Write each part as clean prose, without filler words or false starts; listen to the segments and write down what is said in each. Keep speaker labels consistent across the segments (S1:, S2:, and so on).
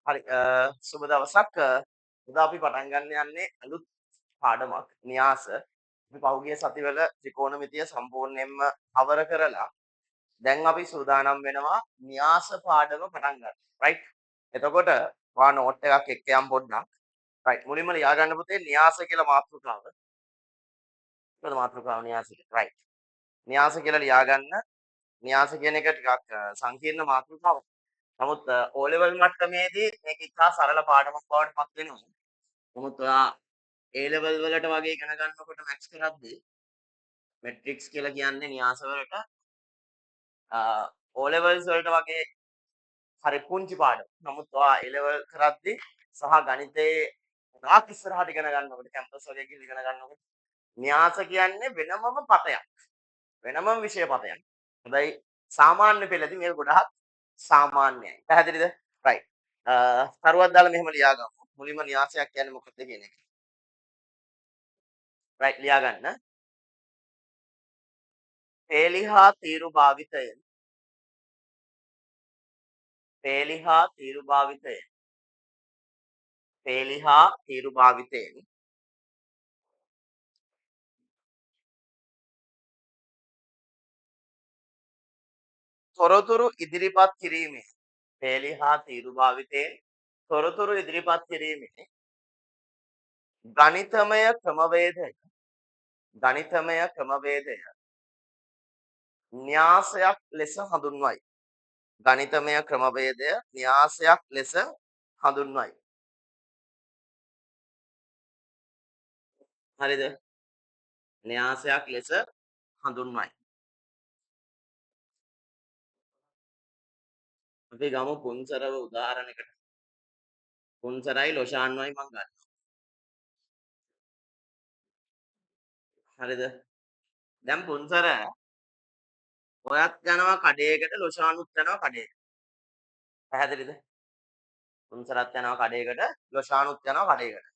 S1: හරි සුබ දවසක්. අද අපි පටන් ගන්න යන්නේ අලුත් පාඩමක් න්‍යාස. අපි පහුගිය සතිවල ත්‍රිකෝණමිතිය සම්පූර්ණයෙන්ම අවර කරලා දැන් අපි සූදානම් වෙනවා න්‍යාස පාඩම පටන් ගන්න. රයිට්. එතකොට ඔයා නෝට් එකක් එක්ක යම් පොඩ්ඩක්. රයිට්. මුලින්ම ලියා ගන්න පුතේ න්‍යාස කියලා මාතෘකාව. මොකද මාතෘකාව න්‍යාස කියලා. රයිට්. න්‍යාස කියලා ලියා ගන්න. න්‍යාස කියන එක ටිකක් සංකීර්ණ මාතෘකාවක්. නමුත් O level මට්ටමේදී මේක ඉතා සරල පාඩමක් බවට පත් වෙනවා. නමුත් ඔයා A level වලට වගේ ඉගෙන ගන්නකොට මැක්ස් කරද්දී මැට්‍රික්ස් කියලා කියන්නේ න්‍යාස වලට O levels වලට වගේ හරි පුංචි පාඩම. නමුත් ඔයා A level කරද්දී සහ ගණිතයේ ගාක් ඉස්සරහට ඉගෙන ගන්නකොට කැම්පස් වගේ ගිහින් ඉගෙන ගන්නකොට න්‍යාස කියන්නේ වෙනමම පතයක්. වෙනමම විෂය පතයක්. හැබැයි සාමාන්‍ය පෙළදී මේක ගොඩාක් සාමාන්‍යයි. පැහැදිලිද? රයිට්. කරුවක් දාලා මෙහෙම ලියා ගමු. මුලින්ම න්‍යාසයක් කියන්නේ මොකක්ද කියන එක. රයිට් ලියා ගන්න. පේලිහා තීරු භාවිතයෙන් පේලිහා තීරු භාවිතයෙන් පේලිහා තීරු භාවිතයෙන් තොරතුරු ඉදිරිපත් කිරීමේ පේලිහා තීරු භාවිතයෙන් තොරතුරු ඉදිරිපත් කිරීමේ ගණිතමය ක්‍රමවේදය න්‍යාසයක් ලෙස හඳුන්වයි. ගණිතමය ක්‍රමවේදය න්‍යාසයක් ලෙස හඳුන්වයි. හරිද? න්‍යාසයක් ලෙස හඳුන්වයි. අපි ගමු පුන්සරව උදාහරණයකට. පුන්සරයි ලොෂාන්වයි මං ගන්නවා. හරිද? දැන් පුන්සර ඔයත් යනවා කඩේකට ලොෂානුත් යනවා කඩේකට. පැහැදිලිද? පුන්සරත් යනවා කඩේකට ලොෂානුත් යනවා කඩේකට.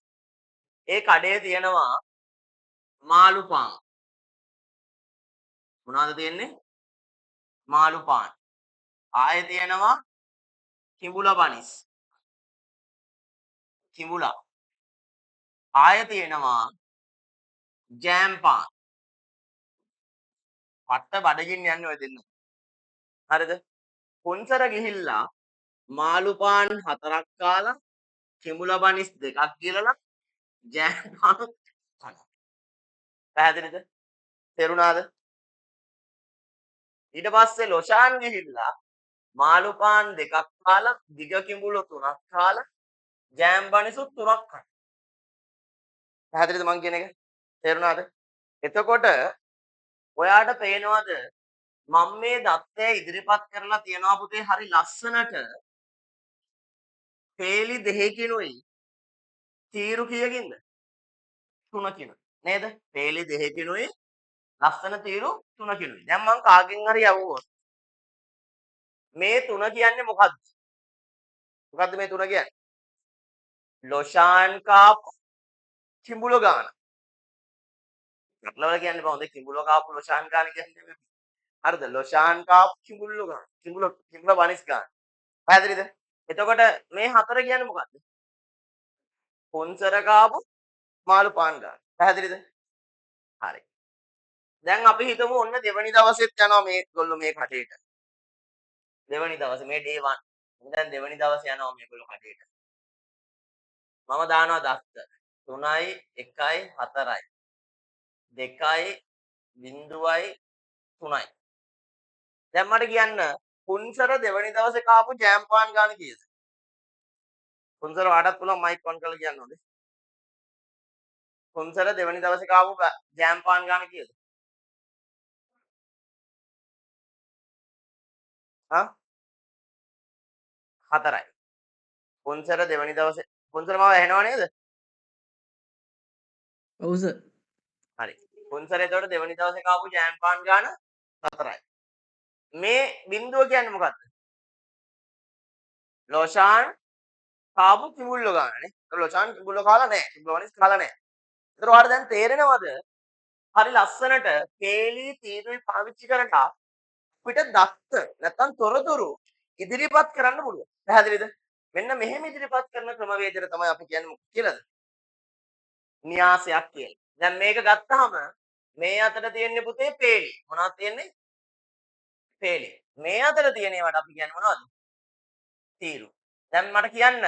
S1: ඒ කඩේ තියෙනවා මාළු පාන්. මොනවද තියෙන්නේ? මාළු පාන්. ආයේ තියෙනවා කිඹුලා බනිස්. කිඹුලා. ආයේ තියෙනවා ජෑම් පාන්. පට්ට බඩගින්න යන්නේ ඔය දෙන්න. හරිද? පුන්සර ගිහිල්ලා මාළු පාන් 4ක් කාලා කිඹුලා බනිස් 2ක් කියලා ජෑම් පාන් කනවා. පැහැදිලිද? තේරුණාද? ඊට පස්සේ ලොෂාන් ගිහිල්ලා මාළු පාන් 2ක් කාලා දිග කිඹුල 3ක් කාලා ජෑම් බනිසුත් 3ක් කනවා. පැහැදිලිද මං කියන එක? තේරුණාද? එතකොට ඔයාට පේනවද මම මේ දත්තය ඉදිරිපත් කරලා තියනවා පුතේ හරි ලස්සනට පේලි දෙකකිනුයි තීරු කීයකින්ද? 3කින් නේද? පේලි දෙකකිනුයි ලස්සන තීරු 3කිනුයි. දැන් මං කාගෙන් හරි යවුවොත් මේ 3 කියන්නේ මොකද්ද? මොකද්ද මේ 3 කියන්නේ? ලොෂාන් කාපු කිඹුල ගාන. නටලවල කියන්නේ බා හොඳ කිඹුල කාපු ලොෂාන් ගාන කියන්නේ. හරිද? ලොෂාන් කාපු කිඹුල්ල ගාන. කිඹුල බනිස් ගාන. පැහැදිලිද? එතකොට මේ 4 කියන්නේ මොකද්ද? පොන්සර කාපු මාළු පාන් ගාන. පැහැදිලිද? හරි. දැන් අපි හිතමු ඔන්න දෙවනි දවසෙත් යනවා මේගොල්ලෝ මේ කටේට. දෙවනි දවසේ මේ day 1. දැන් දෙවනි දවසේ යනවා මේගොල්ලෝ කටේට. මම දානවා දස්ත. 3යි 1යි 4යි 2යි 0යි 3යි. දැන් මට කියන්න පුන්සර දෙවනි දවසේ කාපු ජෑම් පාන් ගාන කීයද? පුන්සර වඩත් පුළුවන් මයික් ඔන් කරලා කියන්න ඕනේ. පුන්සර දෙවනි දවසේ කාපු ජෑම් පාන් ගාන කීයද? හා 4යි. පුන්සර දෙවනි දවසේ පුන්සර මාව ඇහෙනව නේද?
S2: ඔව් සර්.
S1: හරි. පුන්සර එතකොට දෙවනි දවසේ කාපු ජෑම් පාන් ගාන 4යි. මේ බිඳුව කියන්නේ මොකද්ද? ලොෂාන් කාපු කිඹුල්ල ගානනේ. ලොෂාන් කිඹුල්ල කාලා නැහැ. කිඹුල්ල වනිස් කාලා නැහැ. ඒතර ඔයාලට දැන් තේරෙනවද? හරි ලස්සනට කේලී තීරුයි පාවිච්චි කරලා අපිට දත්ත නැත්තම් තොරතුරු ඉදිරිපත් කරන්න පුළුවන්. පැහැදිලිද? මෙන්න මෙහෙම ඉදිරිපත් කරන ක්‍රමවේදයට තමයි අපි කියන්නේ මොකක්ද කියලාද? න්‍යාසයක් කියලා. දැන් මේක ගත්තාම මේ අතට තියෙන්නේ පුතේ පේලි. මොනවද තියෙන්නේ? පේලි. මේ අතට තියෙන ඒවාට අපි කියන්නේ මොනවද? තීරු. දැන් මට කියන්න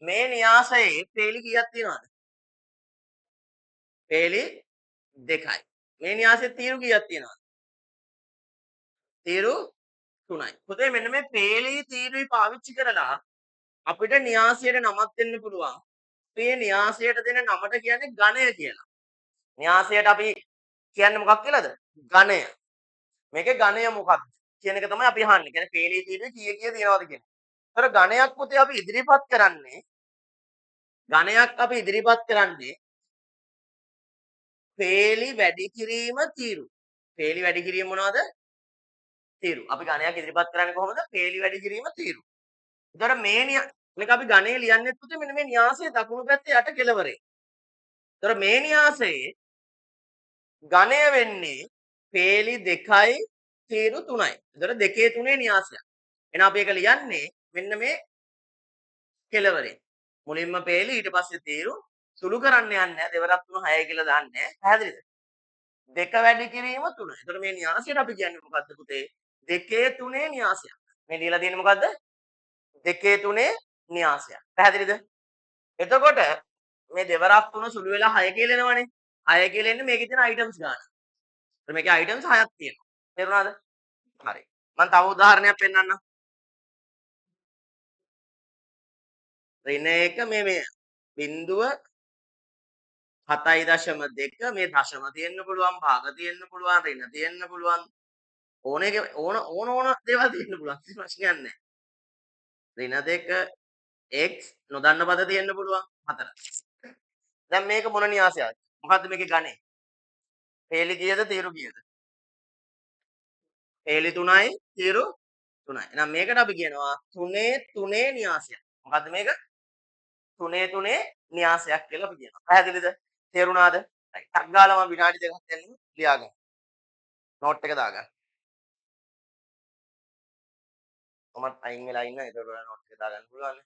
S1: මේ න්‍යාසයේ පේලි කීයක් තියෙනවද? පේලි 2යි. මේ න්‍යාසයේ තීරු කීයක් තියෙනවද? තීරු 3යි. පුතේ මෙන්න මේ පේලි තීරුයි පාවිච්චි කරලා අපිට න්‍යාසයට නමක් දෙන්න පුළුවන්. මේ න්‍යාසයට දෙන නමට කියන්නේ ඝණය කියලා. න්‍යාසයට අපි කියන්නේ මොකක් කියලාද? ඝණය. මේකේ ඝණය මොකක්ද කියන එක තමයි අපි අහන්නේ. කියන්නේ පේලි තීරුවේ කීය කීය තියෙනවද කියන. ඒතර ඝණයක් පුතේ අපි ඉදිරිපත් කරන්නේ පේලි වැඩි කිරීම තීරු. පේලි වැඩි කිරීම මොනවද? තීරු. අපි ඝණයක් ඉදිරිපත් කරන්නේ කොහොමද? පේලි වැඩි කිරීම තීරු. ඒතර මේක අපි ඝණය ලියන්නෙත් පුතේ මෙන්න මේ න්‍යාසයේ දකුණු පැත්තේ යට කෙළවරේ. ඒතර මේ න්‍යාසයේ ඝණය වෙන්නේ පේලි 2යි තීරු 3යි. ඒතර 2 3 න්‍යාසයක්. එහෙනම් අපි ඒක ලියන්නේ මෙන්න මේ කෙළවරේ. මුලින්ම පේලි ඊට පස්සේ තීරු සුළු කරන්න යන්නේ නැහැ. දෙවරක් 3 6 කියලා දාන්නේ නැහැ. පැහැදිලිද? 2 වැඩි කිරීම 3. ඒතර මේ න්‍යාසයට අපි කියන්නේ මොකද්ද පුතේ? 2 3 න්‍යාසයක්. මේ ලියලා තියෙන්නේ මොකද්ද? 2 3 න්‍යාසයක්. පැහැදිලිද? එතකොට මේ දෙවරක් 3 සුළු වෙලා 6 කියලා එනවනේ. 6 කියලා එන්නේ මේකේ තියෙන අයිටම්ස් ගන්න. ඒතර මේකේ අයිටම්ස් 6ක් තියෙනවා. තේරුණාද? හරි. මම තව උදාහරණයක් පෙන්නන්නම්. ඍණ 1 මේ බිංදුව 7.2 මේ දශම තියෙන්න පුළුවන්, භාග තියෙන්න පුළුවන්, ඍණ තියෙන්න පුළුවන්. ඕන දේවල් තියෙන්න පුළුවන්. කිසි ප්‍රශ්නයක් නැහැ. ඍණ 2 x නොදන්න පද තියෙන්න පුළුවන් 4. දැන් මේක මොන න්‍යාසයක්ද? මොකද්ද මේකේ ගණේ? පේලි කීයද තීරු කීයද? පේලි 3යි තීරු 3යි. එහෙනම් මේකට අපි කියනවා 3 3 න්‍යාසයක්. මොකද්ද මේක? 3 3 න්‍යාසයක් කියලා අපි කියනවා. පැහැදිලිද? තේරුණාද? right. ටක් ගාලා මම විනාඩි දෙකක් දෙන්නම් ලියා ගන්න. නෝට් එක දාගන්න. මමත් අයින් වෙලා ඉන්නවා. ඒකට ඔයාලා නෝට් එක දාගන්න පුළුවන්.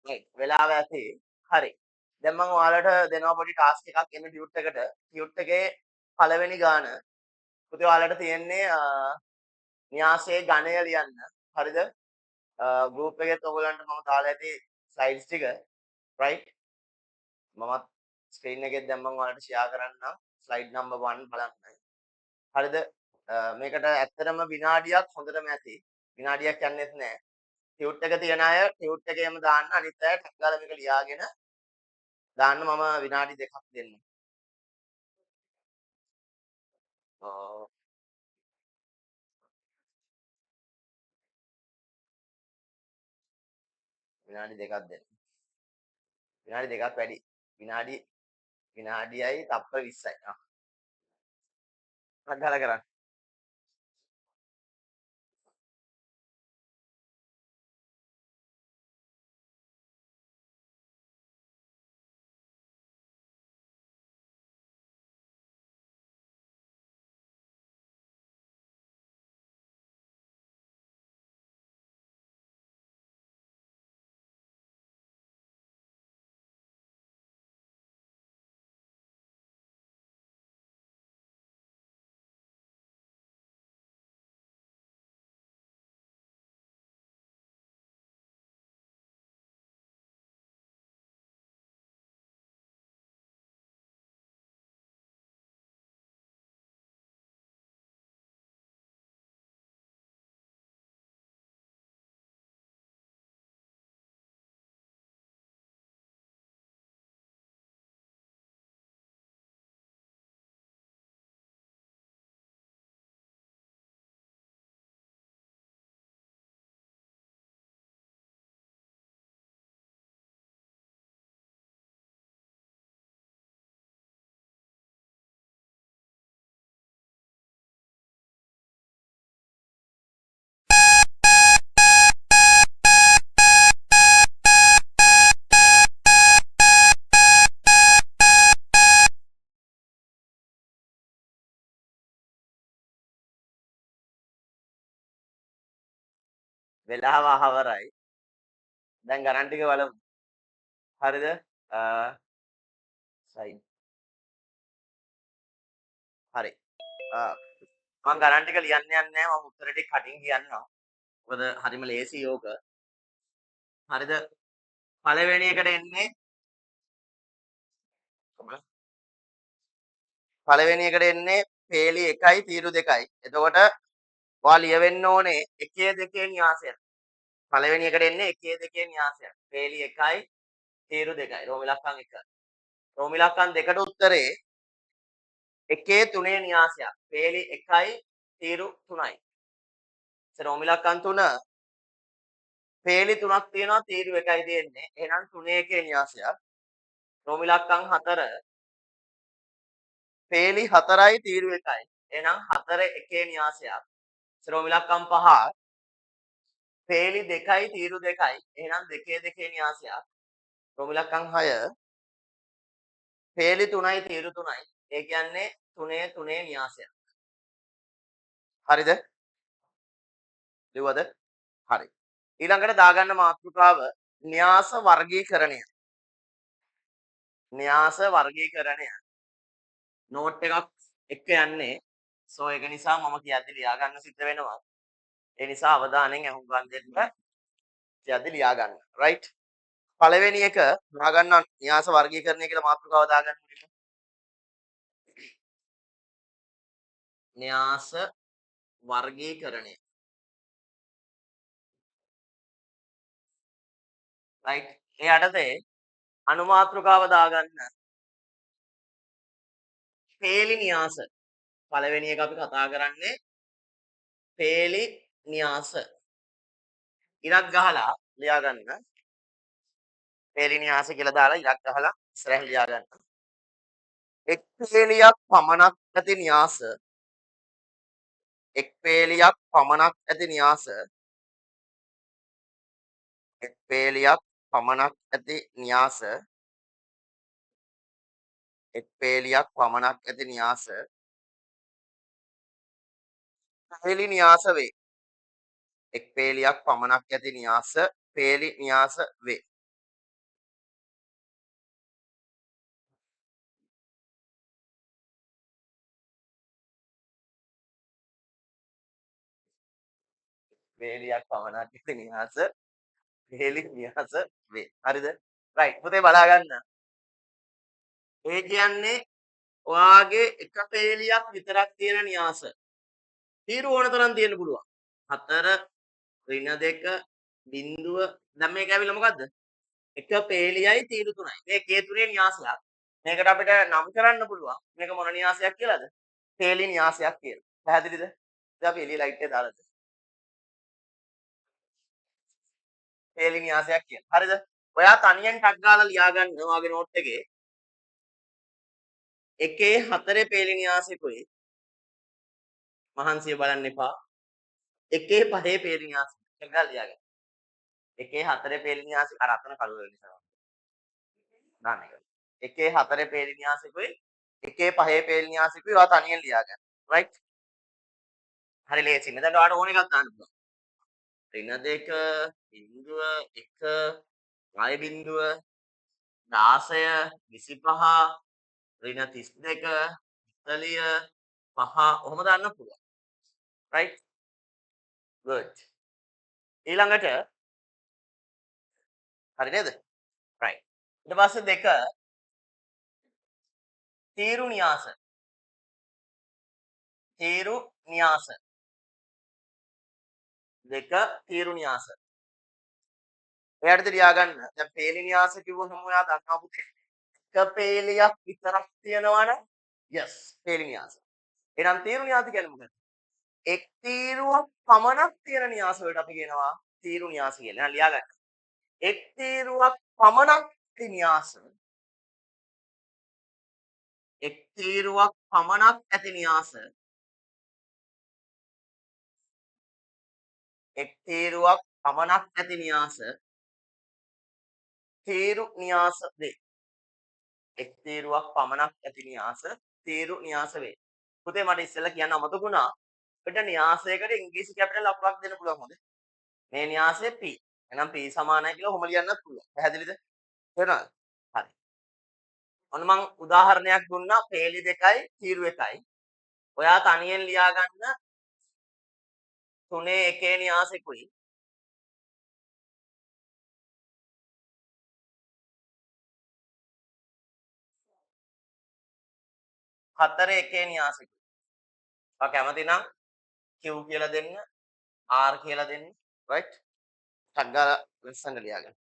S1: right වෙලාව ඇති හරි දැන් මම ඔයාලට දෙනවා පොඩි ටාස්ක් එකක් එන්න ටියුට් එකට ටියුට් එකේ පළවෙනි ගාන පුතේ ඔයාලට තියෙන්නේ න්‍යාසයේ ගණය ලියන්න හරිද ගෲප් එකෙත් ඔයගලන්ට මම දාලා ඇති ස්ලයිඩ්ස් ටික right මමත් ස්ක්‍රීන් එකෙත් දැන් මම ඔයාලට ෂෙයා කරන්නම් ස්ලයිඩ් නම්බර් 1 බලන්න හරිද මේකට ඇත්තටම විනාඩියක් හොඳටම ඇති විනාඩියක් යන්නේත් නැහැ ටියුට් එක තියන අය ටියුට් එකේම දාන්න අනිත් අය ටැග් ගාලා මේක ලියාගෙන දාන්න මම විනාඩි දෙකක් දෙන්න. විනාඩි දෙකක් දෙන්න. විනාඩි දෙකක් වැඩි. විනාඩියයි තප්පර 20යි. ටැග් ගාලා කරන්න. වෙලාව හවරයි. දැන් ගණන් ටික බලමු. හරිද? සයිඩ්. හරි. මම ගණන් ටික ලියන්න යන්නේ නැහැ. මම උත්තර ටික කටින් කියන්නම්. මොකද හරිම ලේසි යෝග. හරිද? පළවෙනි එකට එන්නේ පළවෙනි එකට එන්නේ පේලි 1යි තීරු 2යි. එතකොට ඔයා ලියවෙන්න ඕනේ 1 2 න්‍යාසය. පළවෙනි එකට එන්නේ 1 2 න්‍යාසය. පේලි 1යි තීරු 2යි. රෝම ඉලක්කම් 1. රෝම ඉලක්කම් 2ට උත්තරේ 1 3 න්‍යාසයක්. පේලි 1යි තීරු 3යි. රෝම ඉලක්කම් 3 පේලි 3ක් තියෙනවා තීරු 1යි තියෙන්නේ. එහෙනම් 3 1 න්‍යාසයක්. රෝම ඉලක්කම් 4 පේලි 4යි තීරු 1යි. එහෙනම් 4 1 න්‍යාසයක්. රෝම ඉලක්කම් 5 පේලි 2යි තීරු 2යි. එහෙනම් 2 2 න්‍යාසයක්. රෝම ඉලක්කම් 6 පේලි 3යි තීරු 3යි. ඒ කියන්නේ 3 3 න්‍යාසයක්. හරිද? ලිව්වද? හරි. ඊළඟට දාගන්න මාතෘකාව න්‍යාස වර්ගීකරණය. න්‍යාස වර්ගීකරණය. නෝට් එකක් එක්ක යන්නේ. සෝ ඒක නිසා මම කියද්දි ලියා ගන්න සිද්ධ වෙනවා. ඒ නිසා අවධානයෙන් අහුම්කම් දෙන්න කියද්දි ලියා ගන්න. රයිට්? පළවෙනි එක දාගන්න න්‍යාස වර්ගීකරණය කියලා මාතෘකාව දාගන්න. න්‍යාස වර්ගීකරණය. රයිට්? ඒ යටතේ අනුමාත්‍රකාව දාගන්න පේලි න්‍යාස. පළවෙනි එක අපි කතා කරන්නේ පේලි න්‍යාස. ඉරක් ගහලා ලියා ගන්න. පේලි න්‍යාස කියලා දාලා ඉරක් ගහලා ඉස්සරහින් ලියා ගන්න. එක් පේලියක් පමණක් ඇති න්‍යාස. එක් පේලියක් පමණක් ඇති න්‍යාස. එක් පේලියක් පමණක් ඇති න්‍යාස. එක් පේලියක් පමණක් ඇති න්‍යාස. පේලි න්‍යාස වේ. එක් පේලියක් පමණක් ඇති න්‍යාස පේලි න්‍යාස වේ. වේලියක් පමණක් ඇති න්‍යාස වේලි න්‍යාස වේ. හරිද? රයිට්. පුතේ බලා ගන්න. ඒ කියන්නේ ඔයාගේ එක පේලියක් විතරක් තියෙන න්‍යාස. තීරු ඕන තරම් තියෙන්න පුළුවන්. 4 ඍණ 2 බිංදුව දැන් මේක ඇවිල්ලා මොකද්ද? එක පේලියයි තීරු 3යි. මේ K3 න්‍යාසයක්. මේකට අපිට නම් කරන්න පුළුවන්. මේක මොන න්‍යාසයක් කියලාද? පේලි න්‍යාසයක් කියලා. පැහැදිලිද? දැන් අපි එළිය ලයිට් එක දාලාද? පේලි න්‍යාසයක් කියලා. හරිද? ඔයා තනියෙන් ටක් ගාලා ලියා ගන්න ඔයාගේ නෝට් එකේ එකේ 4 පේලි න්‍යාසිකුයි මහන්සිය බලන්න එපා. එකේ 5 පේලි න්‍යාසික ටක් ගාලා ලියා ගන්න. එකේ 4 පේලි න්‍යාසික අර අතන කළු වෙන නිසා. දාන්න එක. එකේ 4 පේලි න්‍යාසිකුයි එකේ 5 පේලි න්‍යාසිකුයි ඔයා තනියෙන් ලියා ගන්න. රයිට්? හරි ලේසියි. දැන් ඔයාලට ඕන එකක් දාන්න පුළුවන්. ඍණ 2 බිංදුව 1 ණය බිංදුව 16 25 ඍණ 32 40 5 ඔහොම දාන්න පුළුවන්. right good ඊළඟට හරි නේද right ඊට පස්සේ දෙක තීරු න්‍යාස දෙක තීරු න්‍යාස එයාට ලියා ගන්න දැන් පේලි න්‍යාස කිව්වම ඔයා දන්නවා පුතේ එක පේලියක් විතරක් තියෙනවනේ yes පේලි න්‍යාස එහෙනම් තීරු න්‍යාස කියන්නේ මොකක්ද එක් තීරුවක් පමණක් තියෙන න්‍යාස වලට අපි කියනවා තීරු න්‍යාස කියලා. එහෙනම් ලියා ගන්න. එක් තීරුවක් පමණක් ඇති න්‍යාස. එක් තීරුවක් පමණක් ඇති න්‍යාස. එක් තීරුවක් පමණක් ඇති න්‍යාස. තීරු න්‍යාස වේ. එක් තීරුවක් පමණක් ඇති න්‍යාස තීරු න්‍යාස වේ. පුතේ මට ඉස්සෙල්ලා කියන්න අමතක වුණා. අපිට න්‍යාසයකට ඉංග්‍රීසි කැපිටල් ලකුණක් දෙන්න පුළුවන් හොඳේ. මේ න්‍යාසය P. එහෙනම් P සමානයි කියලා ඔහොම ලියන්නත් පුළුවන්. පැහැදිලිද? තේරුණාද? හරි. ඔන්න මං උදාහරණයක් දුන්නා පේලි 2යි තීරු 1යි. ඔයා තනියෙන් ලියා ගන්න 3 එකේ න්‍යාසිකුයි 4 එකේ න්‍යාසිකුයි. ඔයා කැමති නම් Q කියලා දෙන්න R කියලා දෙන්න right? ටක් ගාලා ලස්සනට ලියා ගන්න.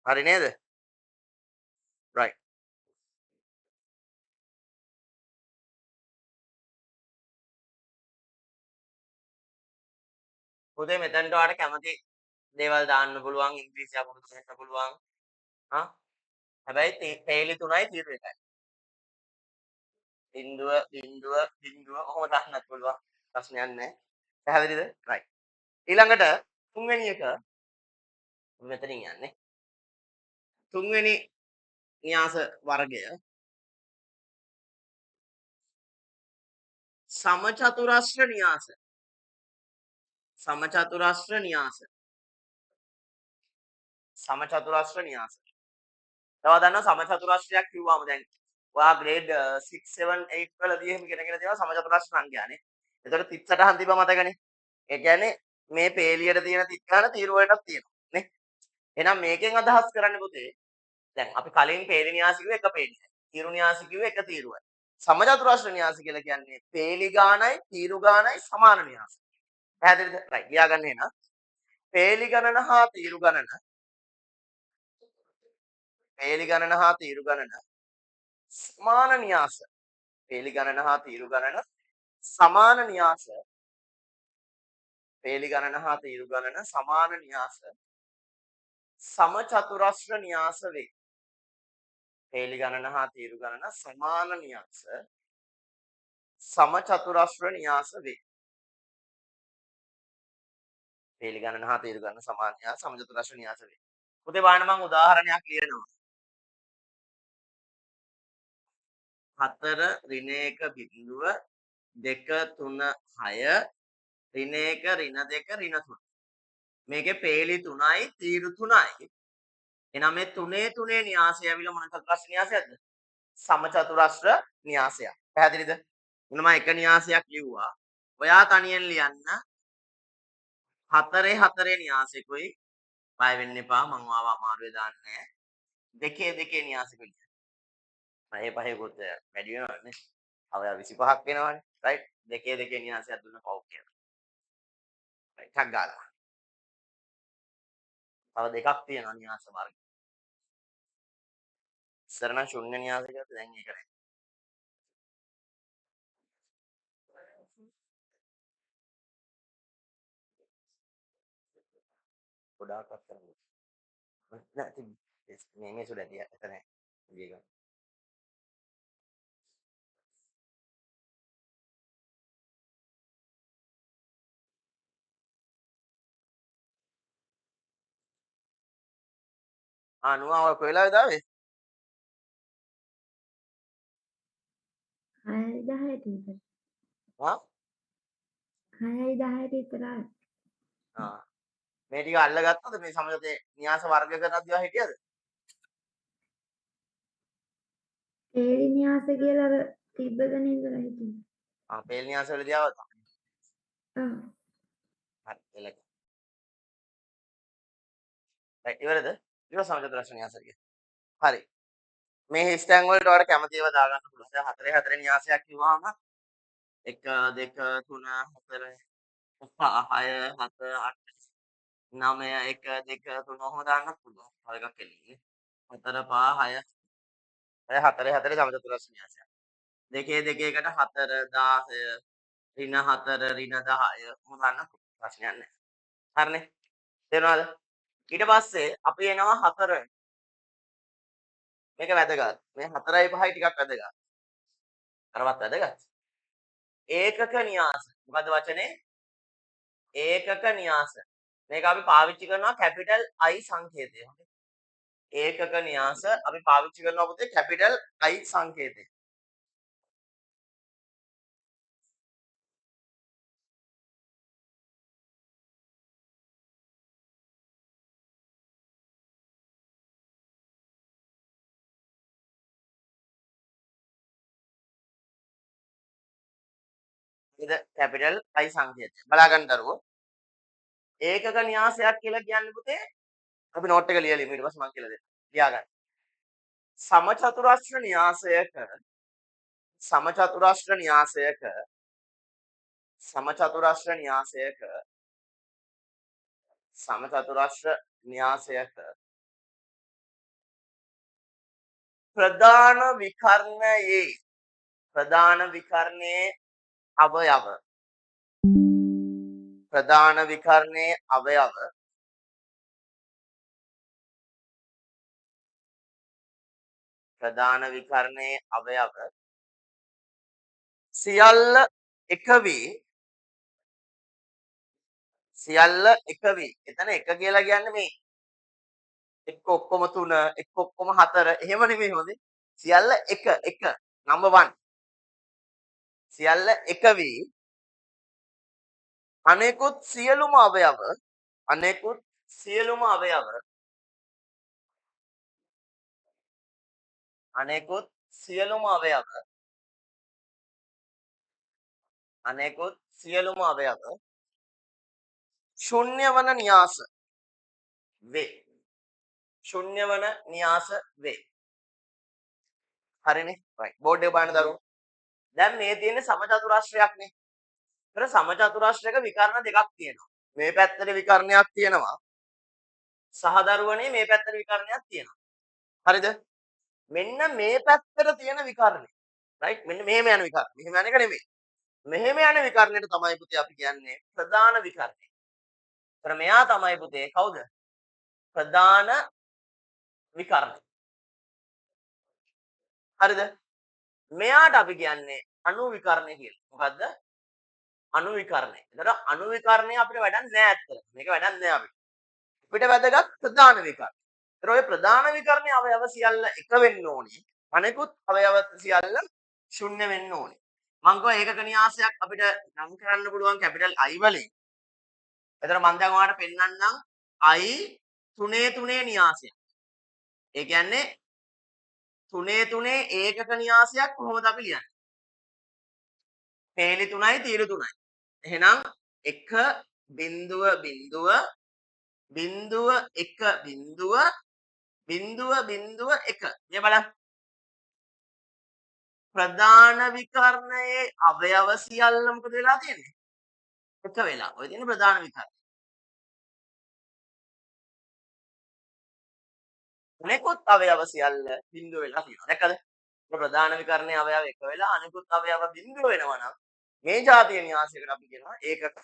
S1: හරි නේද? right. පුතේ මෙතනට ඔයාලට කැමති දේවල් දාන්න පුළුවන් ඉංග්‍රීසි අකුරු දාන්න පුළුවන්. හා හැබැයි පේලි 3යි තීරු 1යි. බිංදුව බිංදුව බිංදුව ඔහොම දාන්නත් පුළුවන්. ප්‍රශ්නයක් නැහැ. පැහැදිලිද? right. ඊළඟට තුන්වෙනි එක මෙතනින් යන්නේ. තුන්වෙනි න්‍යාස වර්ගය සමචතුරස්‍ර න්‍යාස. සමචතුරස්‍ර න්‍යාස. සමචතුරස්‍ර න්‍යාස. තව දන්නවා සමචතුරස්‍රයක් කිව්වම දැන් ඔයා ග්‍රේඩ් 6 7 8 වලදී එහෙම ඉගෙනගෙන තියෙනවා සමචතුරස්‍ර සංඛ්‍යානේ. එතකොට 38 තිබ්බ මතකනේ. ඒ කියන්නේ මේ පේලියට තියෙන 38 තීරු වලටත් තියෙනවා නේ. එහෙනම් මේකෙන් අදහස් කරන්නේ පුතේ දැන් අපි කලින් පේලි න්‍යාස කිව්වේ එක පේලියයි. තීරු න්‍යාස කිව්වේ එක තීරුවයි. සමචතුරස්‍ර න්‍යාස කියලා කියන්නේ පේලි ගානයි තීරු ගානයි සමාන න්‍යාස. පැහැදිලිද? රයිට්. ලියාගන්න එන. පේලි ගණන හා තීරු ගණන පේලි ගණන හා තීරු ගණන සමාන න්‍යාස. පේලි ගණන හා තීරු ගණන සමාන න්‍යාස. පේලි ගණන හා තීරු ගණන සමාන න්‍යාස සමචතුරස්‍ර න්‍යාස වේ. පේලි ගණන හා තීරු ගණන සමාන න්‍යාස සමචතුරස්‍ර න්‍යාස වේ. පේලි ගණන හා තීරු ගණන සමාන න්‍යාස සමචතුරස්‍ර න්‍යාස වේ. පුතේ බලන්න මම උදාහරණයක් ලියනවා. 4 ඍණ 1 බිඳුව 2 3 6 ඍණ 1 ඍණ 2 ඍණ 3. මේකේ පේලි 3යි තීරු 3යි. එහෙනම් මේ 3 න්‍යාසය ඇවිල්ලා මොන චතුරස්‍ර න්‍යාසයක්ද? සමචතුරස්‍ර න්‍යාසයක්. පැහැදිලිද? මොන මම එක න්‍යාසයක් ලිව්වා. ඔයා තනියෙන් ලියන්න 4 4 න්‍යාසිකුයි බය වෙන්න එපා මම ආව අමාරුවේ දාන්නේ නැහැ. 2 2 න්‍යාසිකුයි. 5 5 කොට වැඩි වෙනවනේ. අවය 25ක් වෙනවනේ. රයිට්. 2 2 න්‍යාසයක් දුන්න පව් කියලා. රයිට්. ටක් ගාලා. තව දෙකක් තියෙනවා න්‍යාස වර්ග. ඉස්සර නම් ශුන්‍ය න්‍යාසිකයත් දැන් ඒක නැහැ. ගොඩාක් අත්තරන්නේ. නැති මේ සුඩ ඇතිය එතන ගිය ගමන්. නුවාව කොහෙලාද ආවේ?
S2: 6යි 10ට විතර.
S1: ආ
S2: 6යි 10ට විතර ආවේ.
S1: මේ ටික අල්ලගත්තද මේ සමගතේ න්‍යාස වර්ග කරද්දී ආ හිටියද?
S2: පේලි න්‍යාස කියලා අර තිබ්බදනේ ඉඳලා හිටියේ.
S1: පේල් න්‍යාස වලදී ආවද?
S2: ආ.
S1: හරි එලක. රයිට් ඉවරද? ඊට සමචතුරස්‍ර න්‍යාස ටික. හරි. මේ හිස්ටෑන් වලට ඔයාලට කැමති ඒවා දාගන්න පුළුවන්. දැන් 4 4 න්‍යාසයක් කිව්වහම 1 2 3 4 5 6 7 8 9 1 2 3 ඔහොම දාන්නත් පුළුවන්. තව එකක් එළියේ. 4 5 6 4 4 සමචතුරස්‍ර න්‍යාසයක්. 2 2 එකට 4 10 ඍණ 4 ඍණ 10 ඔහොම දාන්න පුළුවන්. ප්‍රශ්නයක් නැහැ. හරිනේ. තේරුණාද? ඊට පස්සේ අපි එනවා 4 මේක වැදගත්. මේ 4යි 5යි ටිකක් වැදගත්. අරවත් වැදගත්. ඒකක න්‍යාස. මොකද්ද වචනේ? ඒකක න්‍යාස. මේක අපි පාවිච්චි කරනවා කැපිටල් I සංකේතය. ඒකක න්‍යාස අපි පාවිච්චි කරනවා පුතේ කැපිටල් I සංකේතය. ඉත කැපිටල් I සංකේතය. බලා ගන්න දරුවෝ. ඒකක න්‍යාසයක් කියලා කියන්නේ පුතේ අපි නෝට් එක ලියලා ඊට පස්සේ මම කියලා දෙන්නම්. ලියා ගන්න. සමචතුරස්‍ර න්‍යාසයක සමචතුරස්‍ර න්‍යාසයක සමචතුරස්‍ර න්‍යාසයක සමචතුරස්‍ර න්‍යාසයක ප්‍රධාන විකර්ණයේ අවයව ප්‍රධාන විකර්ණයේ අවයව ප්‍රධාන විකර්ණයේ අවයව සියල්ල එක වී එතන එක කියලා කියන්නේ මේ එක්ක ඔක්කොම 3 එක්ක ඔක්කොම 4 එහෙම නෙමෙයි හොඳේ සියල්ල එක නම්බර් 1 සියල්ල එක වී අනෙකුත් සියලුම අවයව අනෙකුත් සියලුම අවයව අනෙකුත් සියලුම අවයව අනෙකුත් සියලුම අවයව ශුන්‍ය වන න්‍යාස වේ ශුන්‍ය වන න්‍යාස වේ හරිනේ right බෝඩ් එක බලන්න දරුවෝ දැන් මේ තියෙන්නේ සමචතුරස්‍රයක්නේ ඒතර සමචතුරස්‍රයක විකර්ණ දෙකක් තියෙනවා මේ පැත්තේ විකර්ණයක් තියෙනවා සහ දරුවනේ මේ පැත්තේ විකර්ණයක් තියෙනවා හරිද මෙන්න මේ පැත්තට තියෙන විකර්ණය right මෙන්න මෙහෙම යන විකර්ණය මෙහෙම යන එක නෙමෙයි මෙහෙම යන විකර්ණයට තමයි පුතේ අපි කියන්නේ ප්‍රධාන විකර්ණය. ඒතර මෙයා තමයි පුතේ කවුද? ප්‍රධාන විකර්ණය. හරිද? මෙයාට අපි කියන්නේ අණු විකර්ණය කියලා. මොකද්ද? අණු විකර්ණය. ඒතර අණු විකර්ණය අපිට වැඩක් නෑ ඇත්තට. මේක වැඩක් නෑ අපිට. අපිට වැදගත් ප්‍රධාන විකර්ණය. ඒතර ඔය ප්‍රධාන විකරණයේ අවයව සියල්ල එක වෙන්න ඕනේ. අනෙකුත් අවයව සියල්ල ශුන්‍ය වෙන්න ඕනේ. මම කිව්වා ඒකක න්‍යාසයක් අපිට නම් කරන්න පුළුවන් කැපිටල් I වලින්. එතන මම දැන් ඔයාලට පෙන්නන්නම් I 3 න්‍යාසය. ඒ කියන්නේ 3 ඒකක න්‍යාසයක් කොහොමද අපි ලියන්නේ? පේලි 3යි තීරු 3යි. එහෙනම් 1 බිංදුව බිංදුව බිංදුව 1 බිංදුව බිංදුව බිංදුව 1. මේ බලන්න. ප්‍රධාන විකර්ණයේ අවයව සියල්ල මොකද වෙලා තියෙන්නේ? එක වෙලා. ඔය තියෙන ප්‍රධාන විකර්ණය. අනෙකුත් අවයව සියල්ල බිංදුව වෙලා තියෙනවා. දැක්කද? ප්‍රධාන විකරණයේ අවයව එක වෙලා අනිකුත් අවයව බිංදුව වෙනවා නම් මේ જાතිය න්‍යාසයකට අපි කියනවා ඒකක